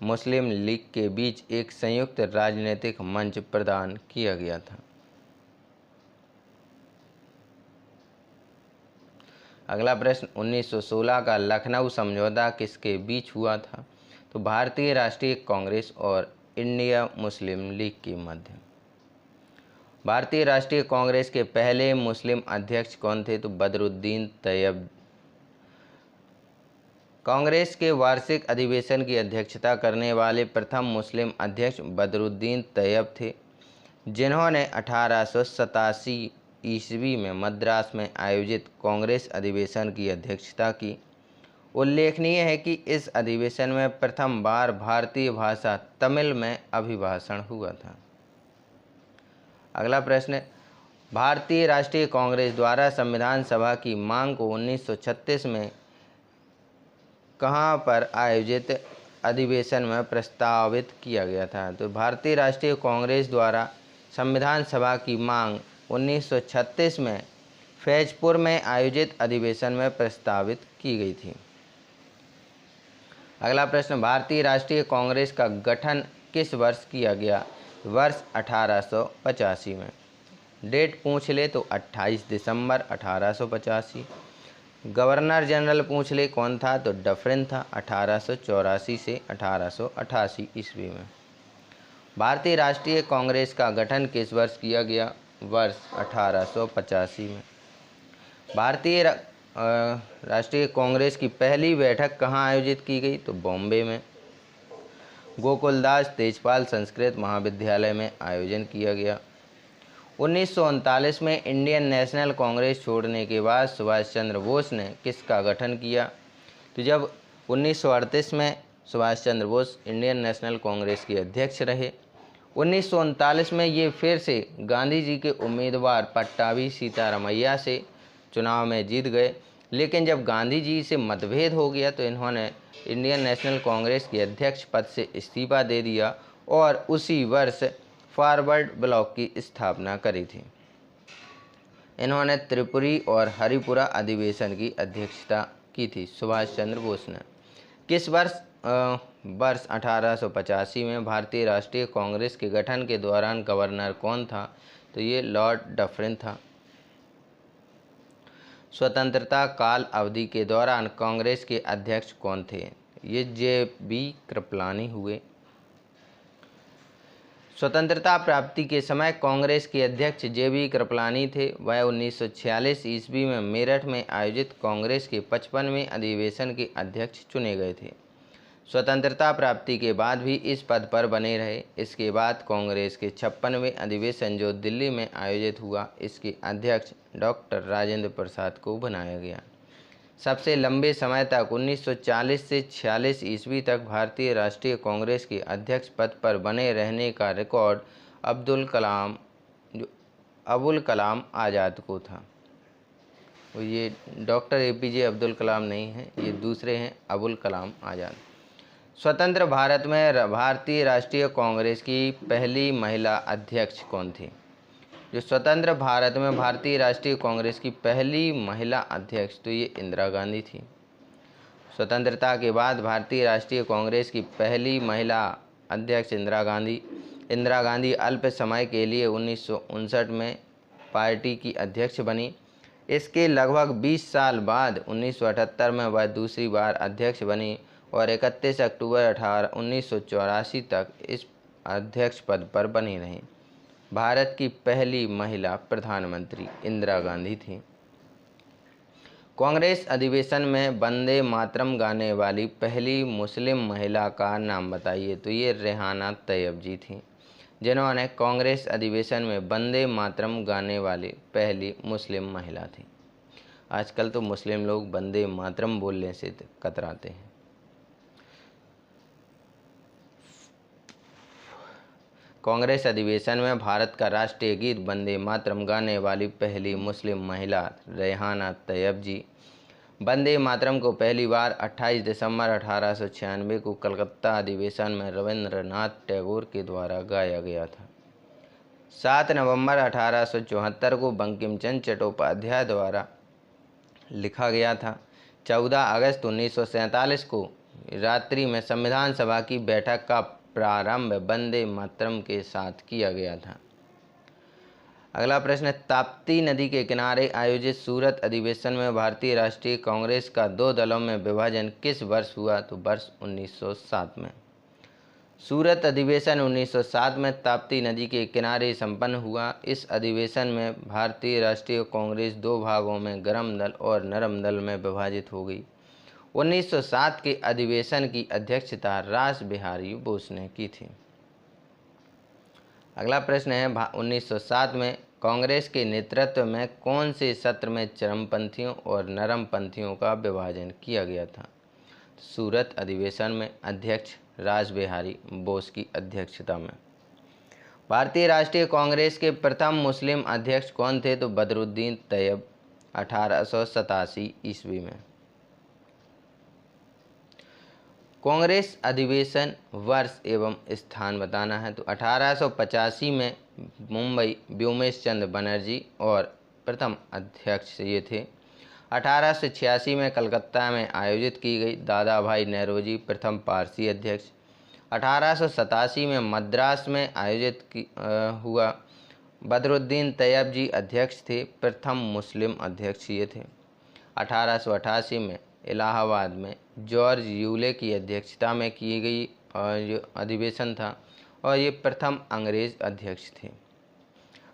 मुस्लिम लीग के बीच एक संयुक्त राजनीतिक मंच प्रदान किया गया था। अगला प्रश्न, 1916 का लखनऊ समझौता किसके बीच हुआ था? तो भारतीय राष्ट्रीय कांग्रेस और इंडिया मुस्लिम लीग के मध्य। भारतीय राष्ट्रीय कांग्रेस के पहले मुस्लिम अध्यक्ष कौन थे? तो बदरुद्दीन तैयब। कांग्रेस के वार्षिक अधिवेशन की अध्यक्षता करने वाले प्रथम मुस्लिम अध्यक्ष बदरुद्दीन तैयब थे, जिन्होंने 1887 ईस्वी में मद्रास में आयोजित कांग्रेस अधिवेशन की अध्यक्षता की। उल्लेखनीय है कि इस अधिवेशन में प्रथम बार भारतीय भाषा तमिल में अभिभाषण हुआ था। अगला प्रश्न, भारतीय राष्ट्रीय कांग्रेस द्वारा संविधान सभा की मांग को 1936 में कहाँ पर आयोजित अधिवेशन में प्रस्तावित किया गया था? तो भारतीय राष्ट्रीय कांग्रेस द्वारा संविधान सभा की मांग 1936 में फैजपुर में आयोजित अधिवेशन में प्रस्तावित की गई थी। अगला प्रश्न, भारतीय राष्ट्रीय कांग्रेस का गठन किस वर्ष किया गया? वर्ष 1885 में। डेट पूछ ले तो 28 दिसंबर 1885। गवर्नर जनरल पूछ ले कौन था? तो डफरिन था, 1884 से 1888 ईस्वी में। भारतीय राष्ट्रीय कांग्रेस का गठन किस वर्ष किया गया? वर्ष 1885 में। भारतीय राष्ट्रीय कांग्रेस की पहली बैठक कहाँ आयोजित की गई? तो बॉम्बे में गोकुलदास तेजपाल संस्कृत महाविद्यालय में आयोजन किया गया। 1939 में इंडियन नेशनल कांग्रेस छोड़ने के बाद सुभाष चंद्र बोस ने किसका गठन किया? तो जब 1938 में सुभाष चंद्र बोस इंडियन नेशनल कांग्रेस के अध्यक्ष रहे, 1939 में ये फिर से गांधी जी के उम्मीदवार पट्टाभी सीतारामैया से चुनाव में जीत गए। लेकिन जब गांधी जी से मतभेद हो गया तो इन्होंने इंडियन नेशनल कांग्रेस के अध्यक्ष पद से इस्तीफा दे दिया और उसी वर्ष फॉरवर्ड ब्लॉक की स्थापना करी थी। इन्होंने त्रिपुरी और हरिपुरा अधिवेशन की अध्यक्षता की थी सुभाष चंद्र बोस ने। किस वर्ष 1885 में भारतीय राष्ट्रीय कांग्रेस के गठन के दौरान गवर्नर कौन था? तो ये लॉर्ड डफरिन था। स्वतंत्रता काल अवधि के दौरान कांग्रेस के अध्यक्ष कौन थे? ये जे.बी. कृपलानी हुए। स्वतंत्रता प्राप्ति के समय कांग्रेस के अध्यक्ष जे.बी. कृपलानी थे। वह 1946 ईस्वी में मेरठ में आयोजित कांग्रेस के 55वें अधिवेशन के अध्यक्ष चुने गए थे। स्वतंत्रता प्राप्ति के बाद भी इस पद पर बने रहे। इसके बाद कांग्रेस के 56वें अधिवेशन जो दिल्ली में आयोजित हुआ, इसके अध्यक्ष डॉक्टर राजेंद्र प्रसाद को बनाया गया। सबसे लंबे समय तक 1940 से 46 ईस्वी तक भारतीय राष्ट्रीय कांग्रेस के अध्यक्ष पद पर बने रहने का रिकॉर्ड अबुल कलाम आज़ाद को था। ये डॉक्टर APJ अब्दुल कलाम नहीं है, ये दूसरे हैं, अबुल कलाम आज़ाद। स्वतंत्र भारत में भारतीय राष्ट्रीय कांग्रेस की पहली महिला अध्यक्ष कौन थी? जो स्वतंत्र भारत में भारतीय राष्ट्रीय कांग्रेस की पहली महिला अध्यक्ष, तो ये इंदिरा गांधी थी। स्वतंत्रता के बाद भारतीय राष्ट्रीय कांग्रेस की पहली महिला अध्यक्ष इंदिरा गांधी अल्प समय के लिए 1959 में पार्टी की अध्यक्ष बनी। इसके लगभग 20 साल बाद 1978 में वह दूसरी बार अध्यक्ष बनी और 31 अक्टूबर 1984 तक इस अध्यक्ष पद पर बनी रहीं। भारत की पहली महिला प्रधानमंत्री इंदिरा गांधी थी। कांग्रेस अधिवेशन में वंदे मातरम गाने वाली पहली मुस्लिम महिला का नाम बताइए? तो ये रेहाना तैयब जी थी, जिन्होंने कांग्रेस अधिवेशन में वंदे मातरम गाने वाली पहली मुस्लिम महिला थी। आजकल तो मुस्लिम लोग वंदे मातरम बोलने से कतराते हैं। कांग्रेस अधिवेशन में भारत का राष्ट्रीय गीत वंदे मातरम गाने वाली पहली मुस्लिम महिला रेहाना तैयब जी। वंदे मातरम को पहली बार 28 दिसंबर 1896 को कलकत्ता अधिवेशन में रविंद्रनाथ टैगोर के द्वारा गाया गया था। 7 नवंबर 1874 को बंकिम चंद्र चट्टोपाध्याय द्वारा लिखा गया था। 14 अगस्त 1947 को रात्रि में संविधान सभा की बैठक का प्रारंभ वंदे मातरम के साथ किया गया था। अगला प्रश्न है, ताप्ती नदी के किनारे आयोजित सूरत अधिवेशन में भारतीय राष्ट्रीय कांग्रेस का 2 दलों में विभाजन किस वर्ष हुआ? तो वर्ष 1907 में। सूरत अधिवेशन 1907 में ताप्ती नदी के किनारे संपन्न हुआ। इस अधिवेशन में भारतीय राष्ट्रीय कांग्रेस 2 भागों में गर्म दल और नरम दल में विभाजित हो गई। 1907 के अधिवेशन की अध्यक्षता रास बिहारी बोस ने की थी। अगला प्रश्न है, 1907 में कांग्रेस के नेतृत्व में कौन से सत्र में चरमपंथियों और नरमपंथियों का विभाजन किया गया था? सूरत अधिवेशन में अध्यक्ष रास बिहारी बोस की अध्यक्षता में। भारतीय राष्ट्रीय कांग्रेस के प्रथम मुस्लिम अध्यक्ष कौन थे? तो बदरुद्दीन तैयब 1887 ईस्वी में। कांग्रेस अधिवेशन वर्ष एवं स्थान बताना है। तो 1885 में मुंबई व्योमेश चंद्र बनर्जी और प्रथम अध्यक्ष ये थे। 1886 में कलकत्ता में आयोजित की गई। दादा भाई नौरोजी प्रथम पारसी अध्यक्ष। 1887 में मद्रास में आयोजित हुआ। बदरुद्दीन तैयब जी अध्यक्ष थे, प्रथम मुस्लिम अध्यक्ष ये थे। 1888 में इलाहाबाद में जॉर्ज यूले की अध्यक्षता में की गई जो अधिवेशन था और ये प्रथम अंग्रेज अध्यक्ष थे।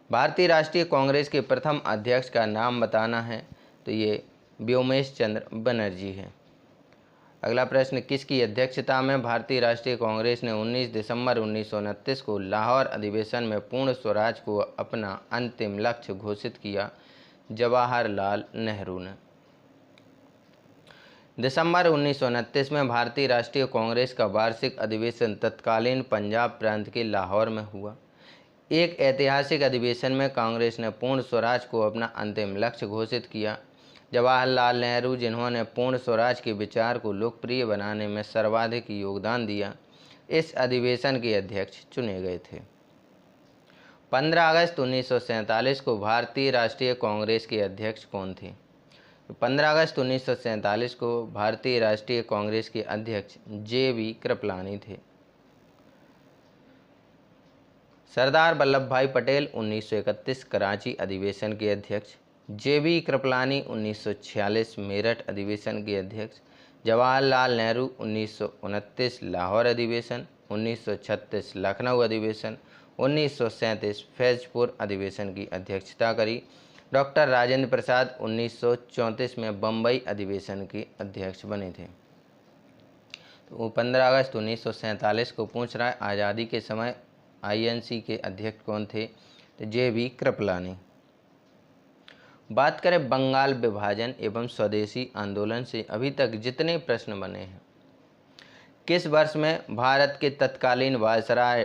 भारतीय राष्ट्रीय कांग्रेस के प्रथम अध्यक्ष का नाम बताना है। तो ये व्योमेश चंद्र बनर्जी है। अगला प्रश्न, किसकी अध्यक्षता में भारतीय राष्ट्रीय कांग्रेस ने 19 दिसंबर 1929 को लाहौर अधिवेशन में पूर्ण स्वराज को अपना अंतिम लक्ष्य घोषित किया? जवाहरलाल नेहरू ने। दिसंबर 1929 में भारतीय राष्ट्रीय कांग्रेस का वार्षिक अधिवेशन तत्कालीन पंजाब प्रांत के लाहौर में हुआ। एक ऐतिहासिक अधिवेशन में कांग्रेस ने पूर्ण स्वराज को अपना अंतिम लक्ष्य घोषित किया। जवाहरलाल नेहरू, जिन्होंने पूर्ण स्वराज के विचार को लोकप्रिय बनाने में सर्वाधिक योगदान दिया, इस अधिवेशन के अध्यक्ष चुने गए थे। 15 अगस्त 1947 को भारतीय राष्ट्रीय कांग्रेस के अध्यक्ष कौन थे? 15 अगस्त 1947 को भारतीय राष्ट्रीय कांग्रेस के अध्यक्ष जे.बी. कृपलानी थे। सरदार वल्लभ भाई पटेल 1931 कराची अधिवेशन के अध्यक्ष। जे.बी. कृपलानी 1946 मेरठ अधिवेशन के अध्यक्ष। जवाहरलाल नेहरू 1929 लाहौर अधिवेशन, 1936 लखनऊ अधिवेशन, 1937 फैजपुर अधिवेशन की अध्यक्षता करी। डॉक्टर राजेंद्र प्रसाद 1934 में बम्बई अधिवेशन के अध्यक्ष बने थे। तो 15 अगस्त 1947 को पूछ रहा है, आज़ादी के समय आईएनसी के अध्यक्ष कौन थे? तो जे.बी. कृपलानी। बात करें बंगाल विभाजन एवं स्वदेशी आंदोलन से अभी तक जितने प्रश्न बने हैं, किस वर्ष में भारत के तत्कालीन वायसराय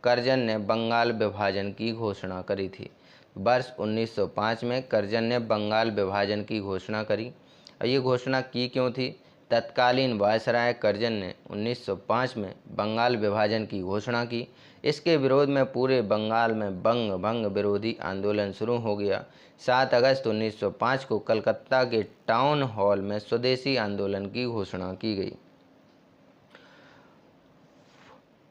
कर्जन ने बंगाल विभाजन की घोषणा करी थी? वर्ष 1905 में कर्जन ने बंगाल विभाजन की घोषणा करी। और ये घोषणा की क्यों थी? तत्कालीन वायसराय कर्जन ने 1905 में बंगाल विभाजन की घोषणा की। इसके विरोध में पूरे बंगाल में बंग भंग विरोधी आंदोलन शुरू हो गया। 7 अगस्त 1905 को कलकत्ता के टाउन हॉल में स्वदेशी आंदोलन की घोषणा की गई।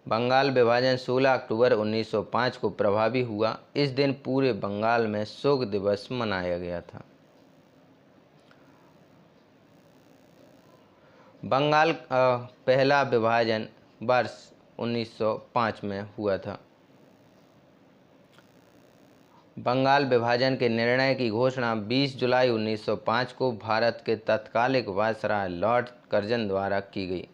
बंगाल विभाजन 16 अक्टूबर 1905 को प्रभावी हुआ। इस दिन पूरे बंगाल में शोक दिवस मनाया गया था। बंगाल पहला विभाजन वर्ष 1905 में हुआ था। बंगाल विभाजन के निर्णय की घोषणा 20 जुलाई 1905 को भारत के तत्कालिक वायसराय लॉर्ड कर्जन द्वारा की गई।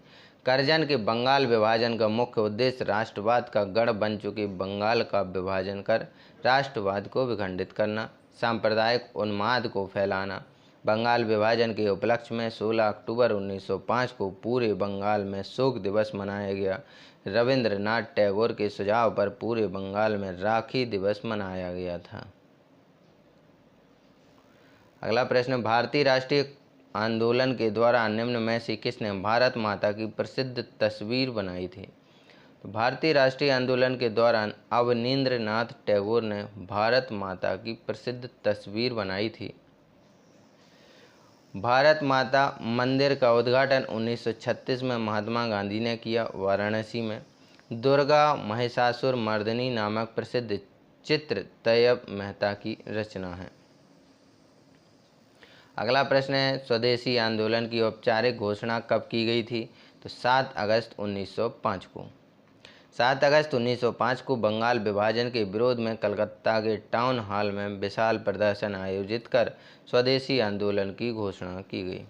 कर्जन के बंगाल विभाजन का मुख्य उद्देश्य राष्ट्रवाद का गढ़ बन चुके बंगाल का विभाजन कर राष्ट्रवाद को विखंडित करना, सांप्रदायिक उन्माद को फैलाना। बंगाल विभाजन के उपलक्ष्य में 16 अक्टूबर 1905 को पूरे बंगाल में शोक दिवस मनाया गया। रविंद्रनाथ टैगोर के सुझाव पर पूरे बंगाल में राखी दिवस मनाया गया था। अगला प्रश्न, भारतीय राष्ट्रीय आंदोलन के दौरान निम्न में से किसने भारत माता की प्रसिद्ध तस्वीर बनाई थी? तो भारतीय राष्ट्रीय आंदोलन के दौरान अवनींद्रनाथ टैगोर ने भारत माता की प्रसिद्ध तस्वीर बनाई थी। भारत माता मंदिर का उद्घाटन 1936 में महात्मा गांधी ने किया। वाराणसी में दुर्गा महिषासुर मर्दिनी नामक प्रसिद्ध चित्र तैयब मेहता की रचना है। अगला प्रश्न है, स्वदेशी आंदोलन की औपचारिक घोषणा कब की गई थी? तो 7 अगस्त 1905 को। 7 अगस्त 1905 को बंगाल विभाजन के विरोध में कलकत्ता के टाउन हॉल में विशाल प्रदर्शन आयोजित कर स्वदेशी आंदोलन की घोषणा की गई।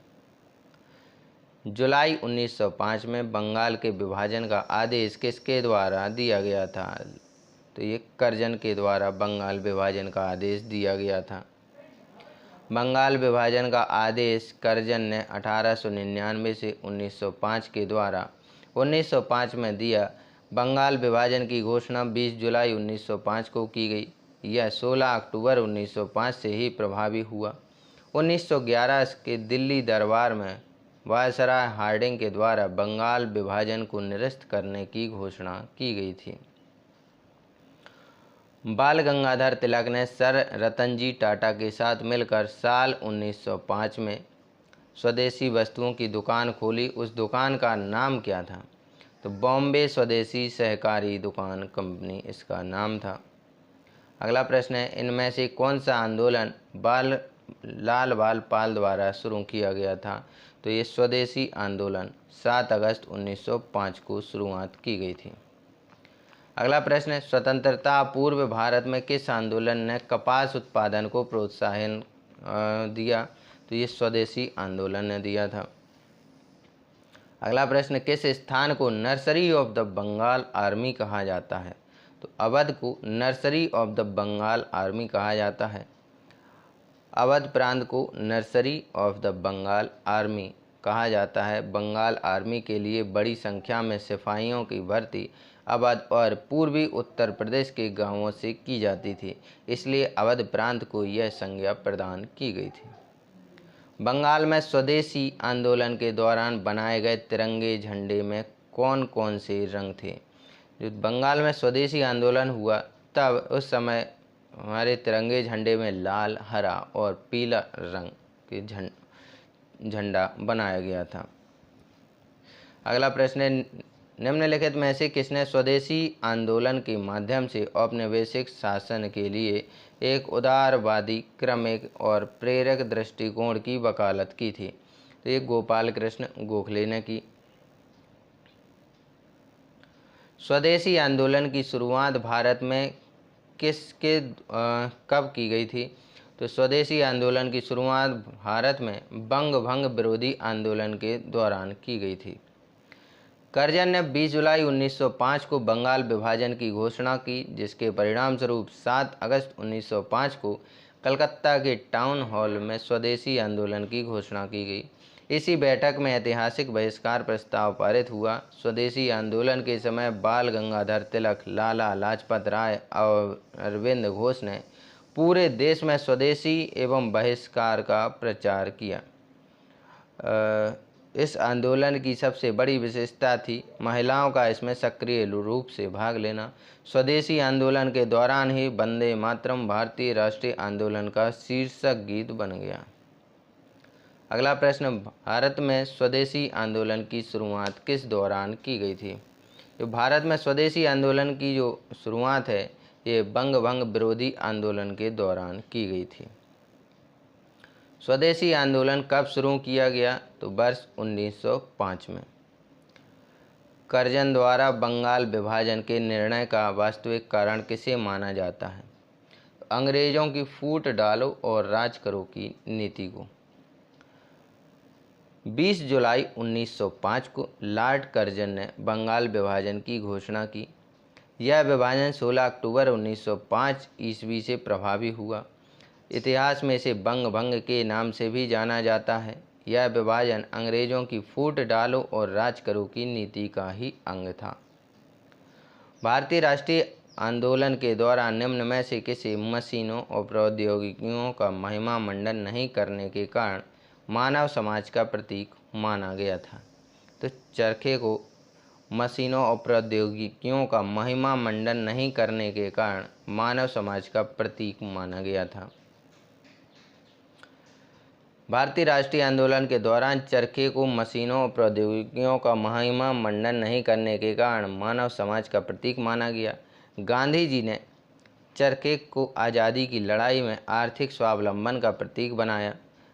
जुलाई 1905 में बंगाल के विभाजन का आदेश किसके द्वारा दिया गया था? तो ये कर्जन के द्वारा बंगाल विभाजन का आदेश दिया गया था। बंगाल विभाजन का आदेश कर्जन ने 1899 से 1905 के द्वारा 1905 में दिया। बंगाल विभाजन की घोषणा 20 जुलाई 1905 को की गई। यह 16 अक्टूबर 1905 से ही प्रभावी हुआ। 1911 के दिल्ली दरबार में वायसराय हार्डिंग के द्वारा बंगाल विभाजन को निरस्त करने की घोषणा की गई थी। बाल गंगाधर तिलक ने सर रतनजी टाटा के साथ मिलकर साल 1905 में स्वदेशी वस्तुओं की दुकान खोली। उस दुकान का नाम क्या था? तो बॉम्बे स्वदेशी सहकारी दुकान कंपनी इसका नाम था। अगला प्रश्न है, इनमें से कौन सा आंदोलन लाल बाल पाल द्वारा शुरू किया गया था? तो ये स्वदेशी आंदोलन 7 अगस्त 1905 को शुरुआत की गई थी। अगला प्रश्न है, स्वतंत्रता पूर्व भारत में किस आंदोलन ने कपास उत्पादन को प्रोत्साहन दिया? तो ये स्वदेशी आंदोलन ने दिया था। अगला प्रश्न, किस स्थान को nursery of the Bengal army कहा जाता है? तो अवध को nursery of the Bengal army कहा जाता है। अवध प्रांत को nursery of the Bengal army कहा जाता है। बंगाल आर्मी के लिए बड़ी संख्या में सिपाहियों की भर्ती अवध और पूर्वी उत्तर प्रदेश के गांवों से की जाती थी, इसलिए अवध प्रांत को यह संज्ञा प्रदान की गई थी। बंगाल में स्वदेशी आंदोलन के दौरान बनाए गए तिरंगे झंडे में कौन कौन से रंग थे? जो बंगाल में स्वदेशी आंदोलन हुआ तब उस समय हमारे तिरंगे झंडे में लाल, हरा और पीला रंग के झंडा बनाया गया था। अगला प्रश्न है, निम्नलिखित में से किसने स्वदेशी आंदोलन के माध्यम से औपनिवेशिक शासन के लिए एक उदारवादी, क्रमिक और प्रेरक दृष्टिकोण की वकालत की थी? तो ये गोपाल कृष्ण गोखले ने की। स्वदेशी आंदोलन की शुरुआत भारत में कब की गई थी? तो स्वदेशी आंदोलन की शुरुआत भारत में बंग भंग विरोधी आंदोलन के दौरान की गई थी। कर्जन ने 20 जुलाई 1905 को बंगाल विभाजन की घोषणा की, जिसके परिणामस्वरूप 7 अगस्त 1905 को कलकत्ता के टाउन हॉल में स्वदेशी आंदोलन की घोषणा की गई। इसी बैठक में ऐतिहासिक बहिष्कार प्रस्ताव पारित हुआ। स्वदेशी आंदोलन के समय बाल गंगाधर तिलक, लाला लाजपत राय और अरविंद घोष ने पूरे देश में स्वदेशी एवं बहिष्कार का प्रचार किया। इस आंदोलन की सबसे बड़ी विशेषता थी महिलाओं का इसमें सक्रिय रूप से भाग लेना। स्वदेशी आंदोलन के दौरान ही वंदे मातरम भारतीय राष्ट्रीय आंदोलन का शीर्षक गीत बन गया। अगला प्रश्न, भारत में स्वदेशी आंदोलन की शुरुआत किस दौरान की गई थी? तो भारत में स्वदेशी आंदोलन की जो शुरुआत है ये बंग भंग विरोधी आंदोलन के दौरान की गई थी। स्वदेशी आंदोलन कब शुरू किया गया? तो वर्ष 1905 में। कर्जन द्वारा बंगाल विभाजन के निर्णय का वास्तविक कारण किसे माना जाता है? अंग्रेजों की फूट डालो और राज करो की नीति को। 20 जुलाई 1905 को लॉर्ड कर्जन ने बंगाल विभाजन की घोषणा की। यह विभाजन 16 अक्टूबर 1905 ईस्वी से प्रभावी हुआ। इतिहास में इसे बंग भंग के नाम से भी जाना जाता है। यह विभाजन अंग्रेजों की फूट डालो और राज करो की नीति का ही अंग था। भारतीय राष्ट्रीय आंदोलन के दौरान निम्न में से किसी मशीनों और प्रौद्योगिकियों का महिमा मंडन नहीं करने के कारण मानव समाज का प्रतीक माना गया था। तो चरखे को मशीनों और प्रौद्योगिकियों का महिमा मंडन नहीं करने के कारण मानव समाज का प्रतीक माना गया था। भारतीय राष्ट्रीय आंदोलन के दौरान चरखे को मशीनों और प्रौद्योगिकियों का महिमा मंडन नहीं करने के कारण मानव समाज का प्रतीक माना गया। गांधी जी ने चरखे को आज़ादी की लड़ाई में आर्थिक स्वावलंबन का प्रतीक बनाया।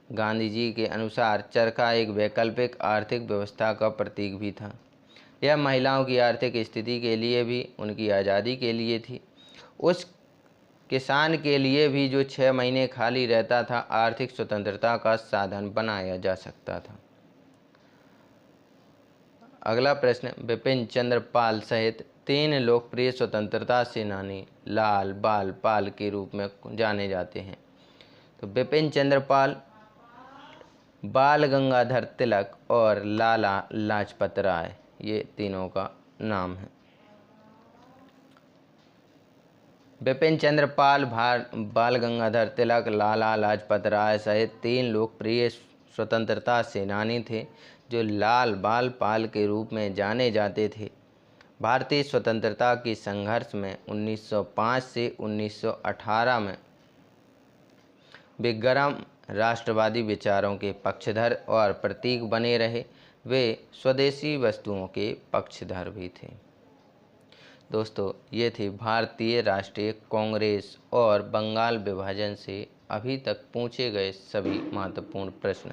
गांधी जी के अनुसार चरखा एक वैकल्पिक आर्थिक व्यवस्था का प्रतीक भी था। यह महिलाओं की आर्थिक स्थिति के लिए भी, उनकी आज़ादी के लिए थी। उस किसान के लिए भी जो 6 महीने खाली रहता था, आर्थिक स्वतंत्रता का साधन बनाया जा सकता था। अगला प्रश्न, बिपिन चंद्र पाल सहित 3 लोकप्रिय स्वतंत्रता सेनानी लाल बाल पाल के रूप में जाने जाते हैं। तो बिपिन चंद्र पाल, बाल गंगाधर तिलक और लाला लाजपत राय, ये तीनों का नाम है। बिपिन चंद्र पाल, बाल गंगाधर तिलक, लाला लाजपत राय सहित 3 लोकप्रिय स्वतंत्रता सेनानी थे जो लाल बाल पाल के रूप में जाने जाते थे। भारतीय स्वतंत्रता के संघर्ष में 1905 से 1918 में वे गर्म राष्ट्रवादी विचारों के पक्षधर और प्रतीक बने रहे। वे स्वदेशी वस्तुओं के पक्षधर भी थे। दोस्तों, ये थे भारतीय राष्ट्रीय कांग्रेस और बंगाल विभाजन से अभी तक पूछे गए सभी महत्वपूर्ण प्रश्न।